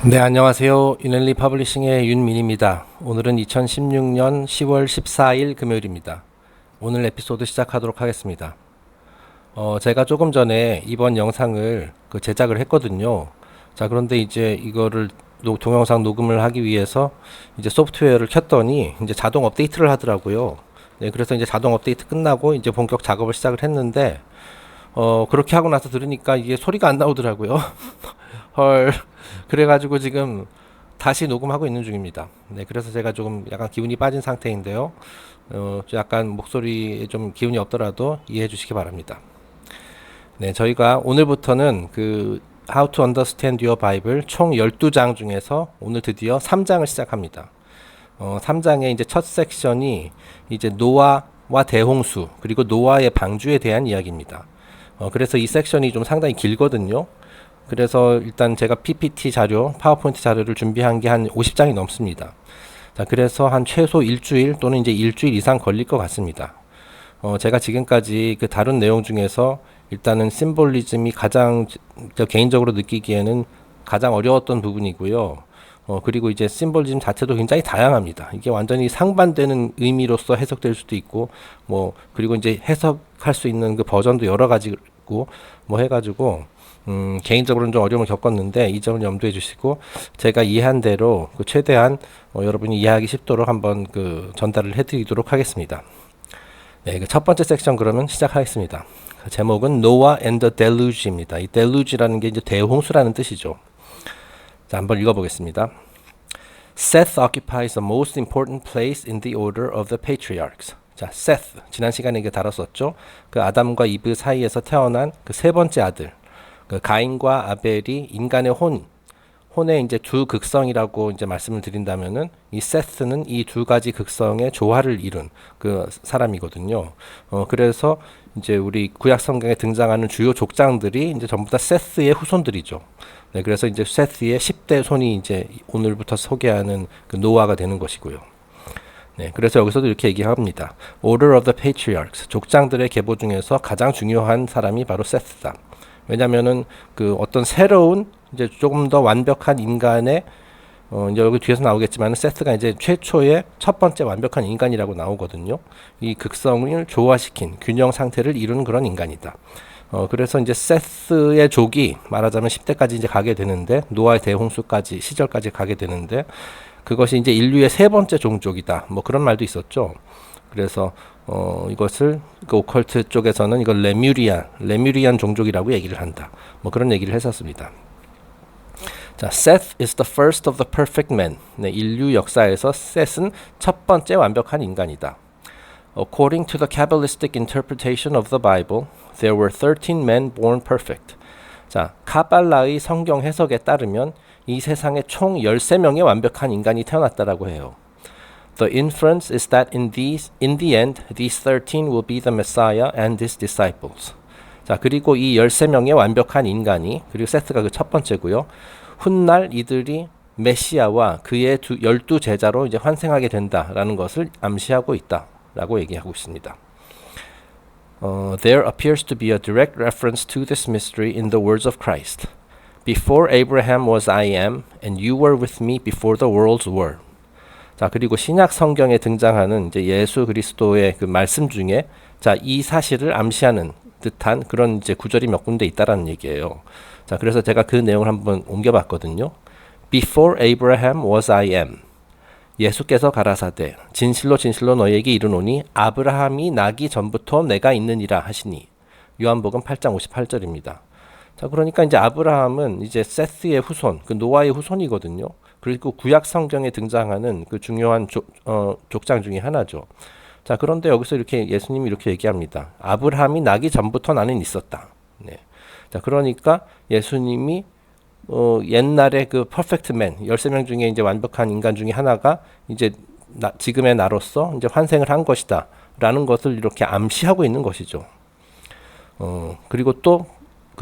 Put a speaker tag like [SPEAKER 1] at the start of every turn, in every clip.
[SPEAKER 1] 네, 안녕하세요. 유넬리 퍼블리싱의 윤민입니다. 오늘은 2016년 10월 14일 금요일입니다. 오늘 에피소드 시작하도록 하겠습니다. 제가 조금 전에 이번 영상을 제작을 했거든요. 자, 그런데 이제 이거를 동영상 녹음을 하기 위해서 이제 소프트웨어를 켰더니 이제 자동 업데이트를 하더라고요. 네, 그래서 이제 자동 업데이트 끝나고 이제 본격 작업을 시작을 했는데, 그렇게 하고 나서 들으니까 이게 소리가 안 나오더라고요. 헐. 그래가지고 지금 다시 녹음하고 있는 중입니다. 네, 그래서 제가 조금 약간 기운이 빠진 상태인데요. 약간 목소리에 좀 기운이 없더라도 이해해 주시기 바랍니다. 네, 저희가 오늘부터는 How to Understand Your Bible 총 12장 중에서 오늘 드디어 3장을 시작합니다. 3장의 이제 첫 섹션이 이제 노아와 대홍수 그리고 노아의 방주에 대한 이야기입니다. 그래서 이 섹션이 좀 상당히 길거든요. 그래서 일단 제가 PPT 자료, 파워포인트 자료를 준비한 게 한 50장이 넘습니다. 자, 그래서 한 최소 일주일 또는 이제 일주일 이상 걸릴 것 같습니다. 제가 지금까지 다룬 내용 중에서 일단은 심볼리즘이 가장 개인적으로 느끼기에는 가장 어려웠던 부분이고요. 그리고 이제 심볼리즘 자체도 굉장히 다양합니다. 이게 완전히 상반되는 의미로서 해석될 수도 있고, 그리고 이제 해석할 수 있는 그 버전도 여러 가지고, 해가지고, 개인적으로는 좀 어려움을 겪었는데 이 점을 염두해 주시고 제가 이해한 대로 최대한 여러분이 이해하기 쉽도록 한번 전달을 해드리도록 하겠습니다. 네, 첫 번째 섹션 그러면 시작하겠습니다. 제목은 Noah and the Deluge입니다. 이 Deluge라는 게 이제 대홍수라는 뜻이죠. 자, 한번 읽어보겠습니다. Seth occupies the most important place in the order of the patriarchs. 자, Seth 지난 시간에 이게 다뤘었죠. 아담과 이브 사이에서 태어난 세 번째 아들. 가인과 아벨이 인간의 혼의 이제 두 극성이라고 이제 말씀을 드린다면은 이 세스는 이 두 가지 극성의 조화를 이룬 사람이거든요. 그래서 이제 우리 구약 성경에 등장하는 주요 족장들이 이제 전부 다 세스의 후손들이죠. 네, 그래서 이제 세스의 10대 손이 이제 오늘부터 소개하는 노아가 되는 것이고요. 네, 그래서 여기서도 이렇게 얘기합니다. Order of the Patriarchs, 족장들의 계보 중에서 가장 중요한 사람이 바로 세스다. 왜냐면은 어떤 새로운 이제 조금 더 완벽한 인간의 이제 여기 뒤에서 나오겠지만 세스가 이제 최초의 첫 번째 완벽한 인간이라고 나오거든요. 이 극성을 조화시킨 균형 상태를 이루는 그런 인간이다. 그래서 이제 세스의 족이 말하자면 10대까지 이제 가게 되는데 노아의 대홍수까지 시절까지 가게 되는데 그것이 이제 인류의 세 번째 종족이다. 그런 말도 있었죠. 그래서 이것을 오컬트 쪽에서는 이걸 레뮤리안 종족이라고 얘기를 한다. 그런 얘기를 했었습니다. 자, Seth is the first of the perfect men. 네, 인류 역사에서 셋은 첫 번째 완벽한 인간이다. According to the Kabbalistic interpretation of the Bible, there were 13 men born perfect. 자, 카발라의 성경 해석에 따르면 이 세상에 총 13명의 완벽한 인간이 태어났다라고 해요. The inference is that in the end, these 13 will be the Messiah and his disciples. 자, 그리고 이 13명의 완벽한 인간이, 그리고 세스가 첫 번째고요. 훗날 이들이 메시아와 그의 12제자로 이제 환생하게 된다라는 것을 암시하고 있다라고 얘기하고 있습니다. There appears to be a direct reference to this mystery in the words of Christ. Before Abraham was I am, and you were with me before the worlds were. 자, 그리고 신약 성경에 등장하는 이제 예수 그리스도의 말씀 중에 이 사실을 암시하는 듯한 그런 이제 구절이 몇 군데 있다라는 얘기예요. 자, 그래서 제가 그 내용을 한번 옮겨봤거든요. Before Abraham was I am. 예수께서 가라사대 진실로 진실로 너희에게 이르노니 아브라함이 나기 전부터 내가 있느니라 하시니. 요한복음 8장 58절입니다. 자, 그러니까 이제 아브라함은 이제 세스의 후손, 노아의 후손이거든요. 그리고 구약 성경에 등장하는 중요한 족장 중에 하나죠. 자, 그런데 여기서 이렇게 예수님이 이렇게 얘기합니다. 아브라함이 나기 전부터 나는 있었다. 네. 자, 그러니까 예수님이 옛날에 퍼펙트 맨 13명 중에 이제 완벽한 인간 중에 하나가 이제 지금의 나로서 이제 환생을 한 것이다라는 것을 이렇게 암시하고 있는 것이죠. 그리고 또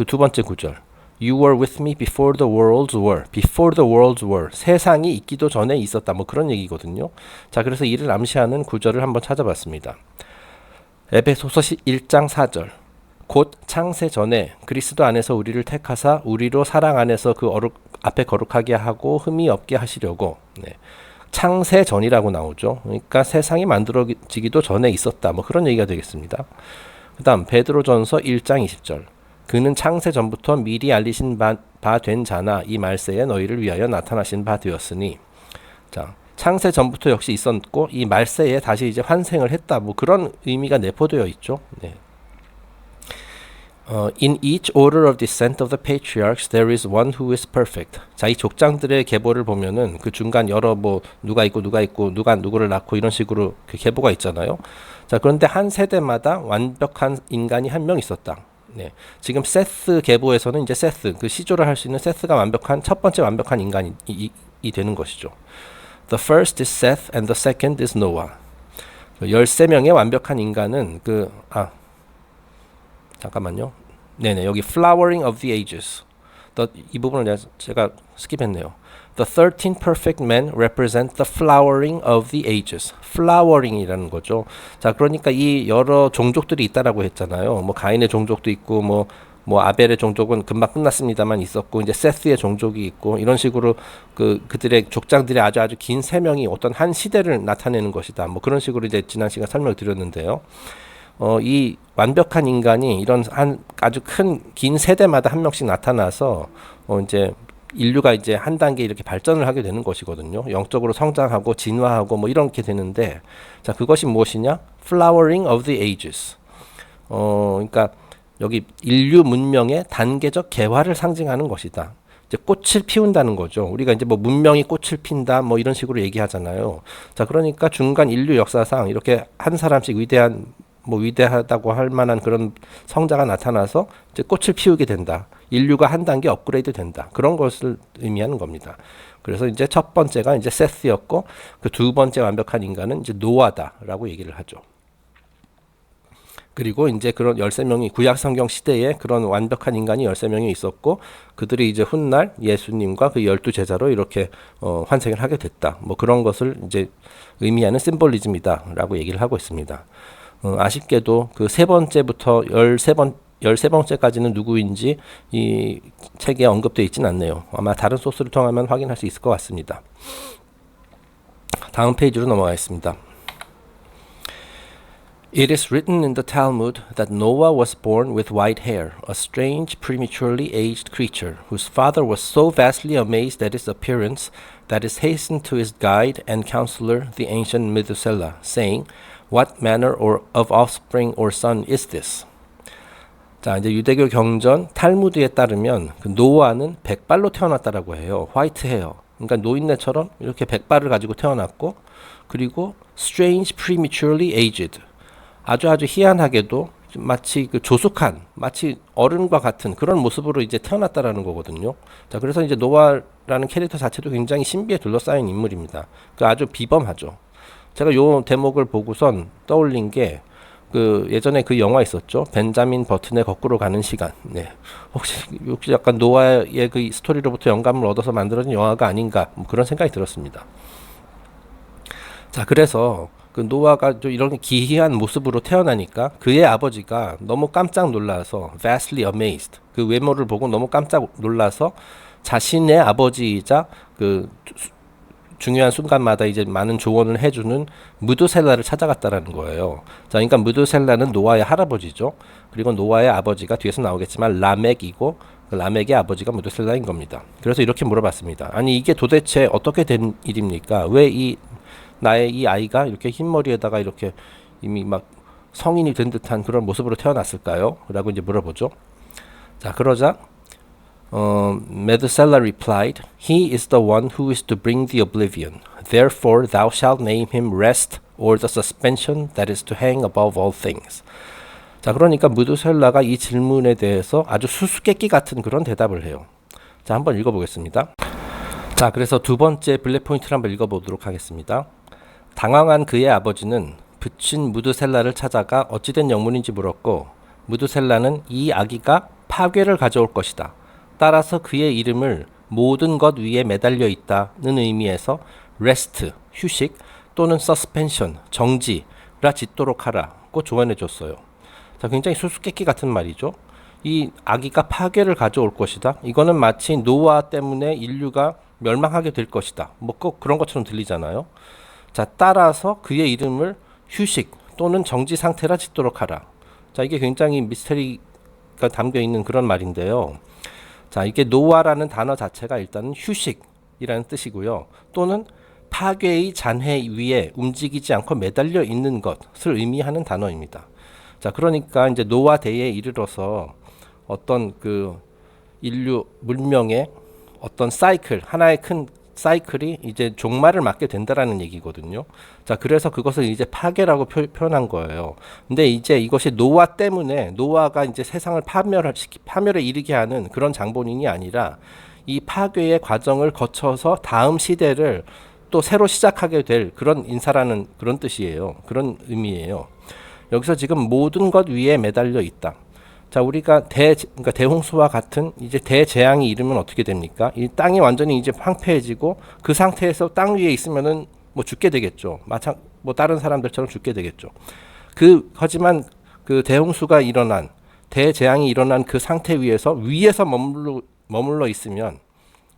[SPEAKER 1] 두 번째 구절. You were with me before the worlds were. Before the worlds were. 세상이 있기도 전에 있었다. 그런 얘기거든요. 자, 그래서 이를 암시하는 구절을 한번 찾아봤습니다. 에베소서 1장 4절. 곧 창세 전에 그리스도 안에서 우리를 택하사 우리로 사랑 안에서 그 앞에 거룩하게 하고 흠이 없게 하시려고. 네. 창세 전이라고 나오죠. 그러니까 세상이 만들어지기도 전에 있었다. 뭐 그런 얘기가 되겠습니다. 그 다음 베드로전서 1장 20절. 그는 창세 전부터 미리 알리신 바 된 자나 이 말세에 너희를 위하여 나타나신 바 되었으니. 자, 창세 전부터 역시 있었고 이 말세에 다시 이제 환생을 했다. 뭐 그런 의미가 내포되어 있죠. 네. In each order of descent of the patriarchs there is one who is perfect. 자, 이 족장들의 계보를 보면은 그 중간 여러 뭐 누가 있고 누가 누구를 낳고 이런 식으로 그 계보가 있잖아요. 자, 그런데 한 세대마다 완벽한 인간이 한 명 있었다. 네. 지금 세스 계보에서는 이제 세스, 그 시조를 할 수 있는 세스가 완벽한 첫 번째 완벽한 인간이 되는 것이죠. The first is Seth and the second is Noah. 13명의 완벽한 인간은 잠깐만요. 네네, 여기 flowering of the ages. 이 부분을 제가 스킵했네요. The 13 perfect men represent the flowering of the ages. flowering이라는 거죠. 자, 그러니까 이 여러 종족들이 있다라고 했잖아요. 뭐 가인의 종족도 있고 뭐 아벨의 종족은 금방 끝났습니다만 있었고, 이제 세스의 종족이 있고, 이런 식으로 그들의 족장들이 아주 긴 세 명이 어떤 한 시대를 나타내는 것이다. 뭐 그런 식으로 이제 지난 시간 설명을 드렸는데요. 이 완벽한 인간이 이런 아주 큰 긴 세대마다 한 명씩 나타나서 이제 인류가 이제 한 단계 이렇게 발전을 하게 되는 것이거든요. 영적으로 성장하고 진화하고 뭐 이렇게 되는데, 자, 그것이 무엇이냐? Flowering of the ages. 그러니까 여기 인류 문명의 단계적 개화를 상징하는 것이다. 이제 꽃을 피운다는 거죠. 우리가 이제 뭐 문명이 꽃을 핀다 뭐 이런 식으로 얘기하잖아요. 자, 그러니까 중간 인류 역사상 이렇게 한 사람씩 위대하다고 할 만한 그런 성자가 나타나서 이제 꽃을 피우게 된다. 인류가 한 단계 업그레이드 된다. 그런 것을 의미하는 겁니다. 그래서 이제 첫 번째가 이제 세스였고, 그 두 번째 완벽한 인간은 이제 노아다라고 얘기를 하죠. 그리고 이제 그런 13명이 구약 성경 시대에 그런 완벽한 인간이 13명이 있었고, 그들이 이제 훗날 예수님과 그 12제자로 이렇게 환생을 하게 됐다. 뭐 그런 것을 이제 의미하는 심볼리즘이다라고 얘기를 하고 있습니다. 아쉽게도 그 세 번째부터 13번째까지는 누구인지 이 책에 언급되어 있진 않네요. 아마 다른 소스를 통하면 확인할 수 있을 것 같습니다. 다음 페이지로 넘어가겠습니다. It is written in the Talmud that Noah was born with white hair, a strange, prematurely aged creature, whose father was so vastly amazed at his appearance that he hastened to his guide and counselor, the ancient Methuselah, saying, What manner of offspring or son is this? 자, 이제 유대교 경전 탈무드에 따르면 그 노아는 백발로 태어났다라고 해요. 화이트 헤어. 그러니까 노인네처럼 이렇게 백발을 가지고 태어났고, 그리고 strange, prematurely aged. 아주 희한하게도 마치 그 조숙한, 마치 어른과 같은 그런 모습으로 이제 태어났다라는 거거든요. 자, 그래서 이제 노아라는 캐릭터 자체도 굉장히 신비에 둘러싸인 인물입니다. 그 아주 비범하죠. 제가 요 대목을 보고선 떠올린 게 그 예전에 그 영화 있었죠. 벤자민 버튼의 거꾸로 가는 시간. 네. 혹시 약간 노아의 그 스토리로부터 영감을 얻어서 만들어진 영화가 아닌가, 뭐 그런 생각이 들었습니다. 자, 그래서 그 노아가 좀 이런 기이한 모습으로 태어나니까 그의 아버지가 너무 깜짝 놀라서 vastly amazed, 그 외모를 보고 너무 깜짝 놀라서 자신의 아버지이자 그 중요한 순간마다 이제 많은 조언을 해주는 무드셀라를 찾아갔다라는 거예요. 자, 그러니까 무드셀라는 노아의 할아버지죠. 그리고 노아의 아버지가 뒤에서 나오겠지만 라멕이고, 그 라멕의 아버지가 무드셀라인 겁니다. 그래서 이렇게 물어봤습니다. 아니, 이게 도대체 어떻게 된 일입니까? 왜 나의 이 아이가 이렇게 흰머리에다가 이렇게 이미 막 성인이 된 듯한 그런 모습으로 태어났을까요? 라고 이제 물어보죠. 자, 그러자 Methuselah replied, He is the one who is to bring the oblivion. Therefore thou shalt name him rest, or the suspension that is to hang above all things. 자, 그러니까 무드셀라가 이 질문에 대해서 아주 수수께끼 같은 그런 대답을 해요. 자, 한번 읽어보겠습니다. 자, 그래서 두 번째 블랙 포인트를 한번 읽어보도록 하겠습니다. 당황한 그의 아버지는 붙인 무드셀라를 찾아가 어찌된 영문인지 물었고, 무드셀라는 이 아기가 파괴를 가져올 것이다. 따라서 그의 이름을 모든 것 위에 매달려 있다는 의미에서 rest, 휴식, 또는 suspension, 정지라 짓도록 하라고 조언해 줬어요. 자, 굉장히 수수께끼 같은 말이죠. 이 아기가 파괴를 가져올 것이다. 이거는 마치 노아 때문에 인류가 멸망하게 될 것이다. 뭐 꼭 그런 것처럼 들리잖아요. 자, 따라서 그의 이름을 휴식 또는 정지 상태라 짓도록 하라. 자, 이게 굉장히 미스터리가 담겨 있는 그런 말인데요. 자, 이게 노아라는 단어 자체가 일단은 휴식이라는 뜻이고요. 또는 파괴의 잔해 위에 움직이지 않고 매달려 있는 것을 의미하는 단어입니다. 자, 그러니까 이제 노아 대에 이르러서 어떤 그 인류 문명의 어떤 사이클, 하나의 큰 사이클이 이제 종말을 맞게 된다라는 얘기거든요. 자, 그래서 그것을 이제 파괴라고 표현한 거예요. 근데 이제 이것이 노아 때문에 노아가 이제 세상을 파멸에 이르게 하는 그런 장본인이 아니라 이 파괴의 과정을 거쳐서 다음 시대를 또 새로 시작하게 될 그런 인사라는 그런 뜻이에요. 그런 의미예요. 여기서 지금 모든 것 위에 매달려 있다. 자, 우리가 그러니까 대홍수와 같은 이제 대재앙이 이르면 어떻게 됩니까? 이 땅이 완전히 이제 황폐해지고 그 상태에서 땅 위에 있으면은 뭐 죽게 되겠죠. 뭐 다른 사람들처럼 죽게 되겠죠. 하지만 그 대홍수가 일어난 대재앙이 일어난 그 상태 위에서 머물러 있으면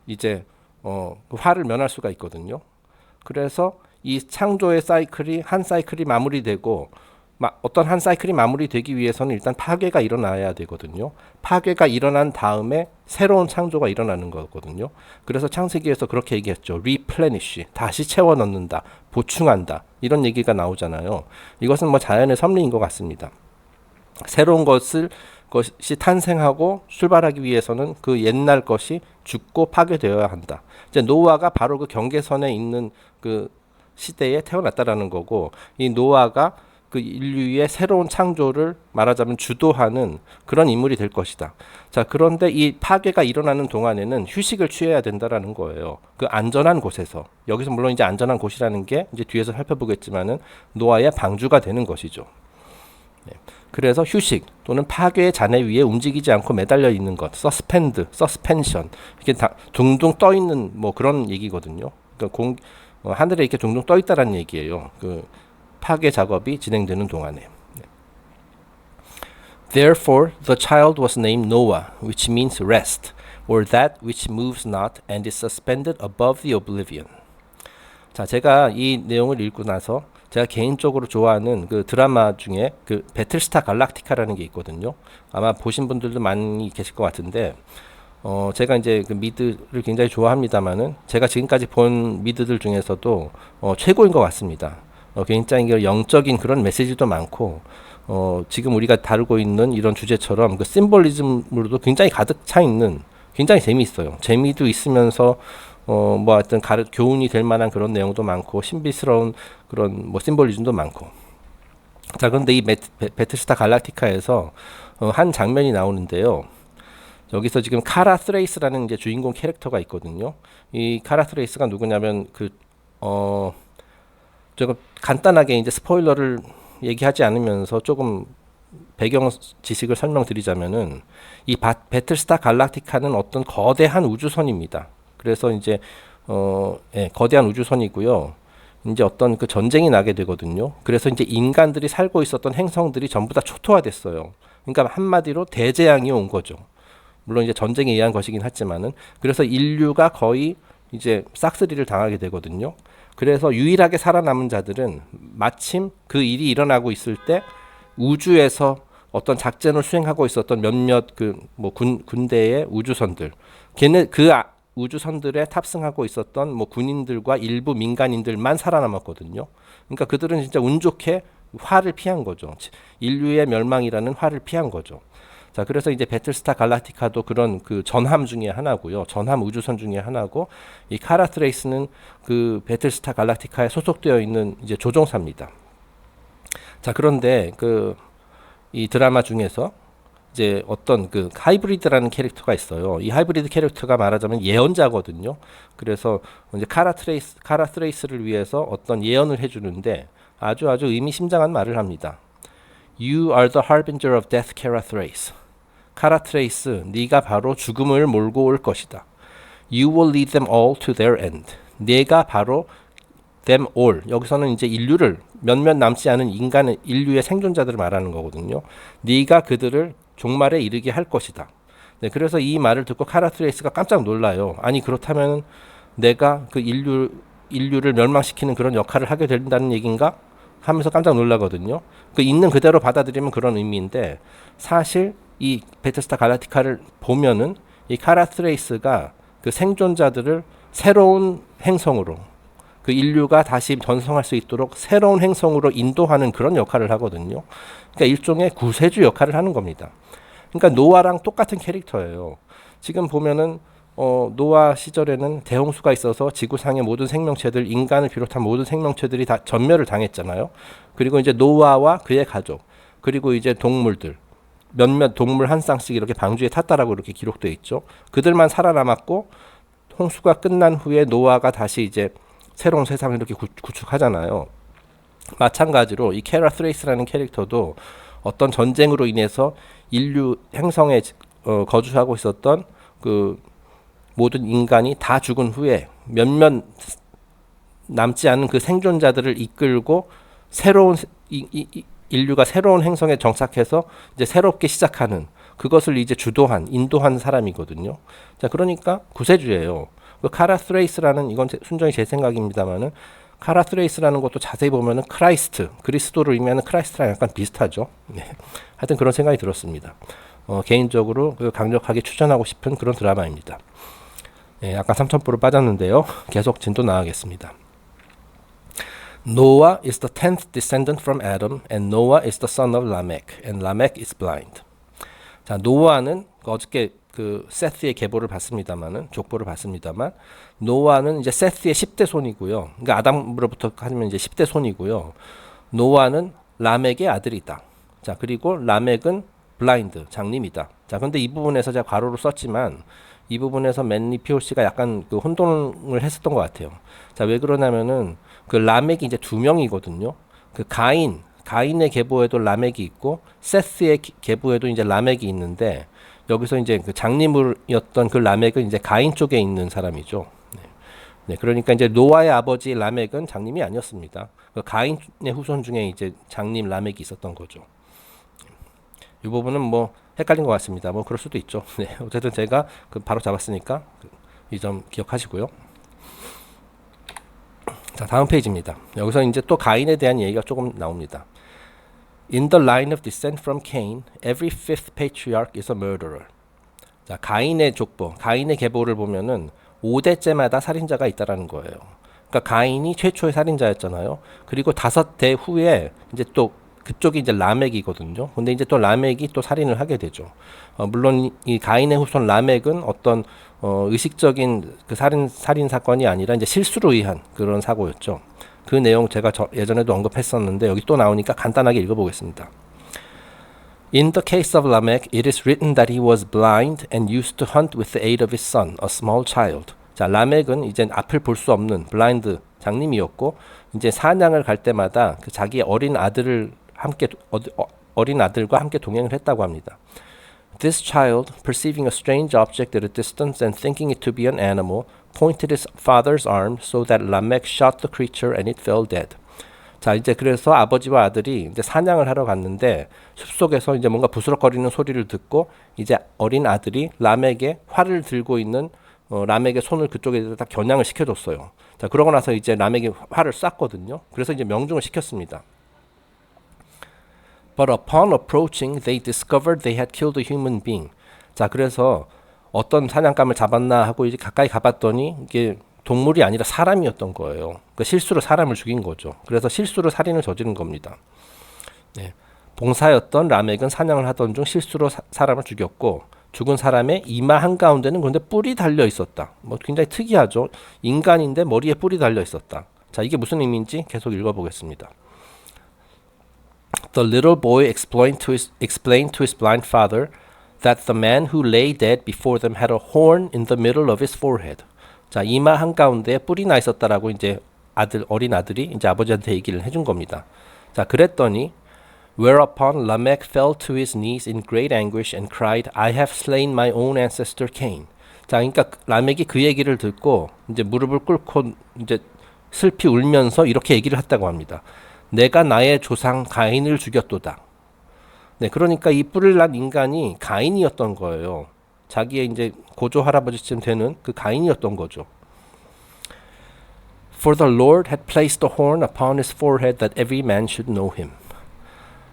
[SPEAKER 1] 이제 그 화를 면할 수가 있거든요. 그래서 이 창조의 한 사이클이 마무리되고 어떤 한 사이클이 마무리되기 위해서는 일단 파괴가 일어나야 되거든요. 파괴가 일어난 다음에 새로운 창조가 일어나는 거거든요. 그래서 창세기에서 그렇게 얘기했죠. replenish, 다시 채워 넣는다, 보충한다, 이런 얘기가 나오잖아요. 이것은 뭐 자연의 섭리인 것 같습니다. 새로운 것이 탄생하고 출발하기 위해서는 그 옛날 것이 죽고 파괴되어야 한다. 이제 노아가 바로 그 경계선에 있는 그 시대에 태어났다라는 거고, 이 노아가 그 인류의 새로운 창조를 말하자면 주도하는 그런 인물이 될 것이다. 자, 그런데 이 파괴가 일어나는 동안에는 휴식을 취해야 된다라는 거예요. 그 안전한 곳에서. 여기서 물론 이제 안전한 곳이라는 게 이제 뒤에서 살펴보겠지만은 노아의 방주가 되는 것이죠. 네. 그래서 휴식 또는 파괴의 잔해 위에 움직이지 않고 매달려 있는 것, 서스펜션, 이렇게 둥둥 떠 있는 뭐 그런 얘기거든요. 그러니까 하늘에 이렇게 둥둥 떠 있다라는 얘기예요. 그 파괴 작업이 진행되는 동안에. Therefore, the child was named Noah, which means rest, or that which moves not and is suspended above the oblivion. 자, 제가 이 내용을 읽고 나서 제가 개인적으로 좋아하는 그 드라마 중에 그 배틀스타 갈락티카라는 게 있거든요. 아마 보신 분들도 많이 계실 것 같은데, 제가 이제 그 미드를 굉장히 좋아합니다만은 제가 지금까지 본 미드들 중에서도 최고인 것 같습니다. 굉장히 영적인 그런 메시지도 많고, 지금 우리가 다루고 있는 이런 주제처럼 그 심볼리즘으로도 굉장히 가득 차 있는, 굉장히 재미있어요. 재미도 있으면서 뭐 하여튼 교훈이 될 만한 그런 내용도 많고, 신비스러운 그런 뭐 심볼리즘도 많고. 자, 그런데 이 배틀스타 갈락티카에서 한 장면이 나오는데요. 여기서 지금 카라 스레이스라는 이제 주인공 캐릭터가 있거든요. 이 카라 스레이스가 누구냐면 제가 간단하게 이제 스포일러를 얘기하지 않으면서 조금 배경 지식을 설명드리자면은 이 배틀스타 갈락티카는 어떤 거대한 우주선입니다. 그래서 이제 거대한 우주선이고요. 이제 어떤 그 전쟁이 나게 되거든요. 그래서 이제 인간들이 살고 있었던 행성들이 전부 다 초토화됐어요. 그러니까 한마디로 대재앙이 온 거죠. 물론 이제 전쟁에 의한 것이긴 하지만은, 그래서 인류가 거의 이제 싹쓸이를 당하게 되거든요. 그래서 유일하게 살아남은 자들은 마침 그 일이 일어나고 있을 때 우주에서 어떤 작전을 수행하고 있었던 몇몇 군대의 우주선들, 우주선들에 탑승하고 있었던 뭐 군인들과 일부 민간인들만 살아남았거든요. 그러니까 그들은 진짜 운 좋게 화를 피한 거죠. 인류의 멸망이라는 화를 피한 거죠. 자, 그래서 이제 배틀스타 갈락티카도 그런 그 전함 중에 하나고요. 전함 우주선 중에 하나고, 이 카라 트레이스는 그 배틀스타 갈락티카에 소속되어 있는 이제 조종사입니다. 자, 그런데 이 드라마 중에서 이제 어떤 그 하이브리드라는 캐릭터가 있어요. 이 하이브리드 캐릭터가 말하자면 예언자거든요. 그래서 이제 카라 트레이스를 위해서 어떤 예언을 해주는데 아주 의미심장한 말을 합니다. You are the harbinger of death, Kara Thrace. 카라 트레이스, 네가 바로 죽음을 몰고 올 것이다. You will lead them all to their end. 네가 바로 them all. 여기서는 이제 인류를 몇몇 남지 않은 인간의 인류의 생존자들을 말하는 거거든요. 네가 그들을 종말에 이르게 할 것이다. 네, 그래서 이 말을 듣고 카라트레이스가 깜짝 놀라요. 아니 그렇다면 내가 그 인류를 멸망시키는 그런 역할을 하게 된다는 얘기인가? 하면서 깜짝 놀라거든요. 그 있는 그대로 받아들이면 그런 의미인데 사실 이 베테스타 갈라티카를 보면은 이 카라트레이스가 그 생존자들을 새로운 행성으로 그 인류가 다시 전성할 수 있도록 새로운 행성으로 인도하는 그런 역할을 하거든요. 그러니까 일종의 구세주 역할을 하는 겁니다. 그러니까 노아랑 똑같은 캐릭터예요. 지금 보면은 노아 시절에는 대홍수가 있어서 지구상의 모든 생명체들, 인간을 비롯한 모든 생명체들이 다 전멸을 당했잖아요. 그리고 이제 노아와 그의 가족, 그리고 이제 동물들, 몇몇 동물 한 쌍씩 이렇게 방주에 탔다라고 이렇게 기록되어 있죠. 그들만 살아남았고 홍수가 끝난 후에 노아가 다시 이제 새로운 세상을 이렇게 구축하잖아요. 마찬가지로 이 캐라 스레이스라는 캐릭터도 어떤 전쟁으로 인해서 인류 행성에 거주하고 있었던 그 모든 인간이 다 죽은 후에 몇몇 남지 않은 그 생존자들을 이끌고 새로운 인류가 새로운 행성에 정착해서 이제 새롭게 시작하는 그것을 이제 주도한 인도한 사람이거든요. 자, 그러니까 구세주예요. 그 카라스레이스라는 이건 순전히 제 생각입니다만은 카라스레이스라는 것도 자세히 보면은 크라이스트, 그리스도를 의미하는 크라이스트랑 약간 비슷하죠. 네. 하여튼 그런 생각이 들었습니다. 개인적으로 강력하게 추천하고 싶은 그런 드라마입니다. 네, 아까 3,000%로 빠졌는데요. 계속 진도 나가겠습니다. Noah is the 10th descendant from Adam, and Noah is the son of Lamech, and Lamech is blind. 자, 노아는 어저께 그 세스의 계보를 봤습니다만은 족보를 봤습니다만 노아는 이제 세스의 10대 손이고요. 그러니까 아담으로부터 하면 이제 10대 손이고요. 노아는 라멕의 아들이다. 자, 그리고 라멕은 블라인드, 장님이다. 자, 근데 이 부분에서 제가 괄호로 썼지만 이 부분에서 맨리 POC가 약간 그 혼돈을 했었던 것 같아요. 자, 왜 그러냐면은 그 라멕이 이제 두 명이거든요. 그 가인의 계보에도 라멕이 있고 세스의 계보에도 이제 라멕이 있는데 여기서 이제 그 장님이었던 그 라멕은 이제 가인 쪽에 있는 사람이죠. 네. 네, 그러니까 이제 노아의 아버지 라멕은 장님이 아니었습니다. 그 가인의 후손 중에 이제 장님 라멕이 있었던 거죠. 이 부분은 뭐 헷갈린 것 같습니다. 뭐 그럴 수도 있죠. 네, 어쨌든 제가 그 바로 잡았으니까 이 점 기억하시고요. 자, 다음 페이지입니다. 여기서 이제 또 가인에 대한 얘기가 조금 나옵니다. In the line of descent from Cain, every fifth patriarch is a murderer. 자, 가인의 족보, 가인의 계보를 보면은 5대째마다 살인자가 있다라는 거예요. 그러니까 가인이 최초의 살인자였잖아요. 그리고 5대 후에 이제 또 그쪽이 이제 라멕이거든요. 근데 이제 또 라멕이 또 살인을 하게 되죠. 물론 이 가인의 후손 라멕은 어떤 의식적인 그 살인 사건이 아니라 이제 실수로 의한 그런 사고였죠. 그 내용 제가 예전에도 언급했었는데 여기 또 나오니까 간단하게 읽어보겠습니다. In the case of Lamech, it is written that he was blind and used to hunt with the aid of his son, a small child. 자, 라멕은 이제 앞을 볼 수 없는 블라인드 장님이었고 이제 사냥을 갈 때마다 그 자기 어린 아들을 함께 어린 아들과 함께 동행을 했다고 합니다. This child, perceiving a strange object at a distance and thinking it to be an animal, pointed his father's arm so that Lamech shot the creature and it fell dead. 자, 이제 그래서 아버지와 아들이 이제 사냥을 하러 갔는데 숲속에서 이제 뭔가 부스럭거리는 소리를 듣고 이제 어린 아들이 라멕의 활을 들고 있는 라멕의 손을 그쪽에 딱 겨냥을 시켜줬어요. 자, 그러고 나서 이제 라멕이 활을 쐈거든요. 그래서 이제 명중을 시켰습니다. But upon approaching, they discovered they had killed a human being. 자, 그래서 어떤 사냥감을 잡았나 하고 이제 가까이 가봤더니 이게 동물이 아니라 사람이었던 거예요. 그러니까 실수로 사람을 죽인 거죠. 그래서 실수로 살인을 저지른 겁니다. 네. 봉사였던 라멕은 사냥을 하던 중 실수로 사람을 죽였고 죽은 사람의 이마 한가운데는 그런데 뿔이 달려 있었다. 뭐 굉장히 특이하죠. 인간인데 머리에 뿔이 달려 있었다. 자, 이게 무슨 의미인지 계속 읽어보겠습니다. The little boy explained to his blind father that the man who lay dead before them had a horn in the middle of his forehead. 자, 이마 한가운데에 뿔이 나 있었다라고 이제 어린 아들이 이제 아버지한테 얘기를 해준 겁니다. 자, 그랬더니 whereupon Lamech fell to his knees in great anguish and cried, I have slain my own ancestor Cain. 자, 그러니까 라멕이 그 얘기를 듣고 이제 무릎을 꿇고 이제 슬피 울면서 이렇게 얘기를 했다고 합니다. 내가 나의 조상 가인을 죽였도다. 네, 그러니까 이 뿔을 난 인간이 가인이었던 거예요. 자기의 이제 고조 할아버지쯤 되는 그 가인이었던 거죠. For the Lord had placed the horn upon his forehead that every man should know him.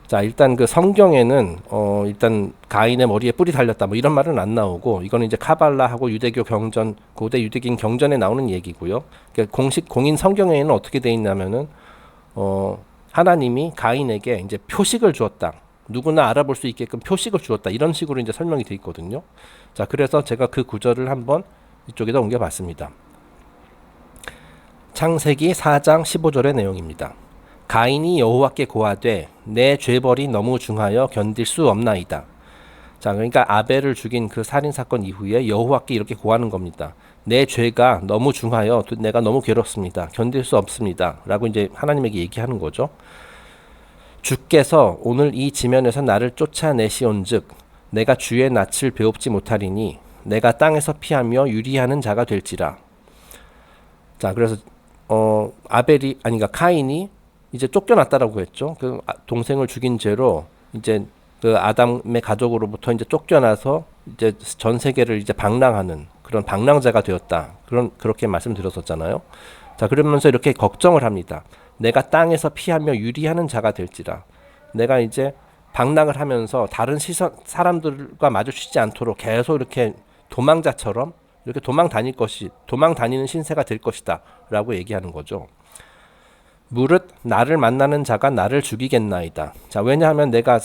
[SPEAKER 1] 자, 일단 그 성경에는 일단 가인의 머리에 뿔이 달렸다 뭐 이런 말은 안 나오고, 이거는 이제 카발라하고 유대교 경전, 고대 유대인 경전에 나오는 얘기고요. 그러니까 공식 공인 성경에는 어떻게 돼 있냐면은 하나님이 가인에게 이제 표식을 주었다. 누구나 알아볼 수 있게끔 표식을 주었다. 이런 식으로 이제 설명이 돼 있거든요. 자, 그래서 제가 그 구절을 한번 이쪽에다 옮겨봤습니다. 창세기 4장 15절의 내용입니다. 가인이 여호와께 고하되 내 죄벌이 너무 중하여 견딜 수 없나이다. 자, 그러니까 아벨을 죽인 그 살인 사건 이후에 여호와께 이렇게 고하는 겁니다. 내 죄가 너무 중하여 내가 너무 괴롭습니다. 견딜 수 없습니다. 라고 이제 하나님에게 얘기하는 거죠. 주께서 오늘 이 지면에서 나를 쫓아내시온즉 내가 주의 낯을 배웁지 못하리니 내가 땅에서 피하며 유리하는 자가 될지라. 자, 그래서 그러니까 카인이 이제 쫓겨났다라고 했죠. 그 동생을 죽인 죄로 이제 그 아담의 가족으로부터 이제 쫓겨나서 이제 전 세계를 이제 방랑하는 그런 방랑자가 되었다. 그렇게 말씀드렸었잖아요. 자, 그러면서 이렇게 걱정을 합니다. 내가 땅에서 피하며 유리하는 자가 될지라. 내가 이제 방랑을 하면서 다른 사람들과 마주치지 않도록 계속 이렇게 도망자처럼 이렇게 도망 다니는 신세가 될 것이다라고 얘기하는 거죠. 무릇 나를 만나는 자가 나를 죽이겠나이다. 자, 왜냐하면 내가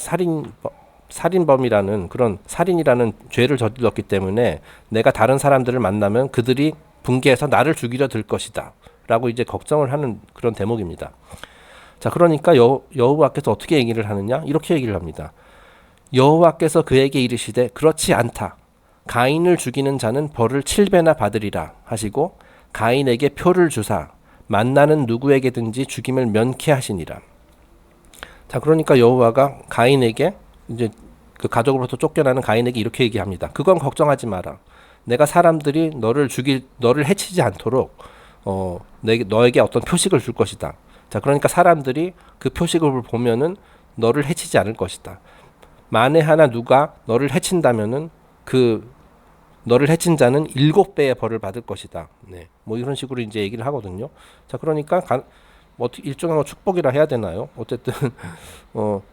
[SPEAKER 1] 살인범이라는 그런 살인이라는 죄를 저질렀기 때문에 내가 다른 사람들을 만나면 그들이 붕괴해서 나를 죽이려 들 것이다. 라고 이제 걱정을 하는 그런 대목입니다. 자, 그러니까 여호와께서 어떻게 얘기를 하느냐? 이렇게 얘기를 합니다. 여호와께서 그에게 이르시되 그렇지 않다. 가인을 죽이는 자는 벌을 7배나 받으리라 하시고 가인에게 표를 주사 만나는 누구에게든지 죽임을 면케하시니라. 자, 그러니까 여호와가 가인에게 이제 그 가족으로부터 쫓겨나는 가인에게 이렇게 얘기합니다. 그건 걱정하지 마라. 내가 사람들이 너를 해치지 않도록 너에게 어떤 표식을 줄 것이다. 자, 그러니까 사람들이 그 표식을 보면은 너를 해치지 않을 것이다. 만에 하나 누가 너를 해친다면은 너를 해친 자는 7배의 벌을 받을 것이다. 네, 뭐 이런 식으로 이제 얘기를 하거든요. 자, 그러니까 일종의 축복이라 해야 되나요? 어쨌든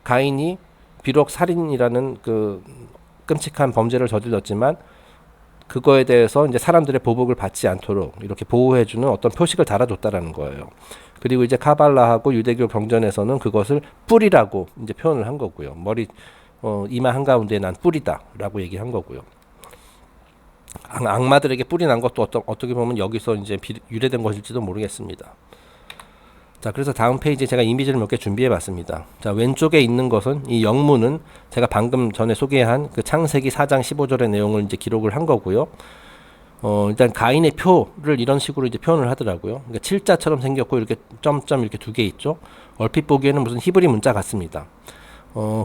[SPEAKER 1] 가인이 비록 살인이라는 그 끔찍한 범죄를 저질렀지만 그거에 대해서 이제 사람들의 보복을 받지 않도록 이렇게 보호해주는 어떤 표식을 달아줬다라는 거예요. 그리고 이제 카발라하고 유대교 경전에서는 그것을 뿔이라고 이제 표현을 한 거고요. 이마 한가운데 난 뿔이다라고 얘기한 거고요. 악마들에게 뿔이 난 것도 어떻게 보면 여기서 이제 유래된 것일지도 모르겠습니다. 자, 그래서 다음 페이지에 제가 이미지를 몇 개 준비해 봤습니다. 자, 왼쪽에 있는 것은 이 영문은 제가 방금 전에 소개한 그 창세기 4장 15절의 내용을 이제 기록을 한 거고요. 일단 가인의 표를 이런 식으로 이제 표현을 하더라고요. 그러니까 7자처럼 생겼고 이렇게 점점 이렇게 두 개 있죠. 얼핏 보기에는 무슨 히브리 문자 같습니다.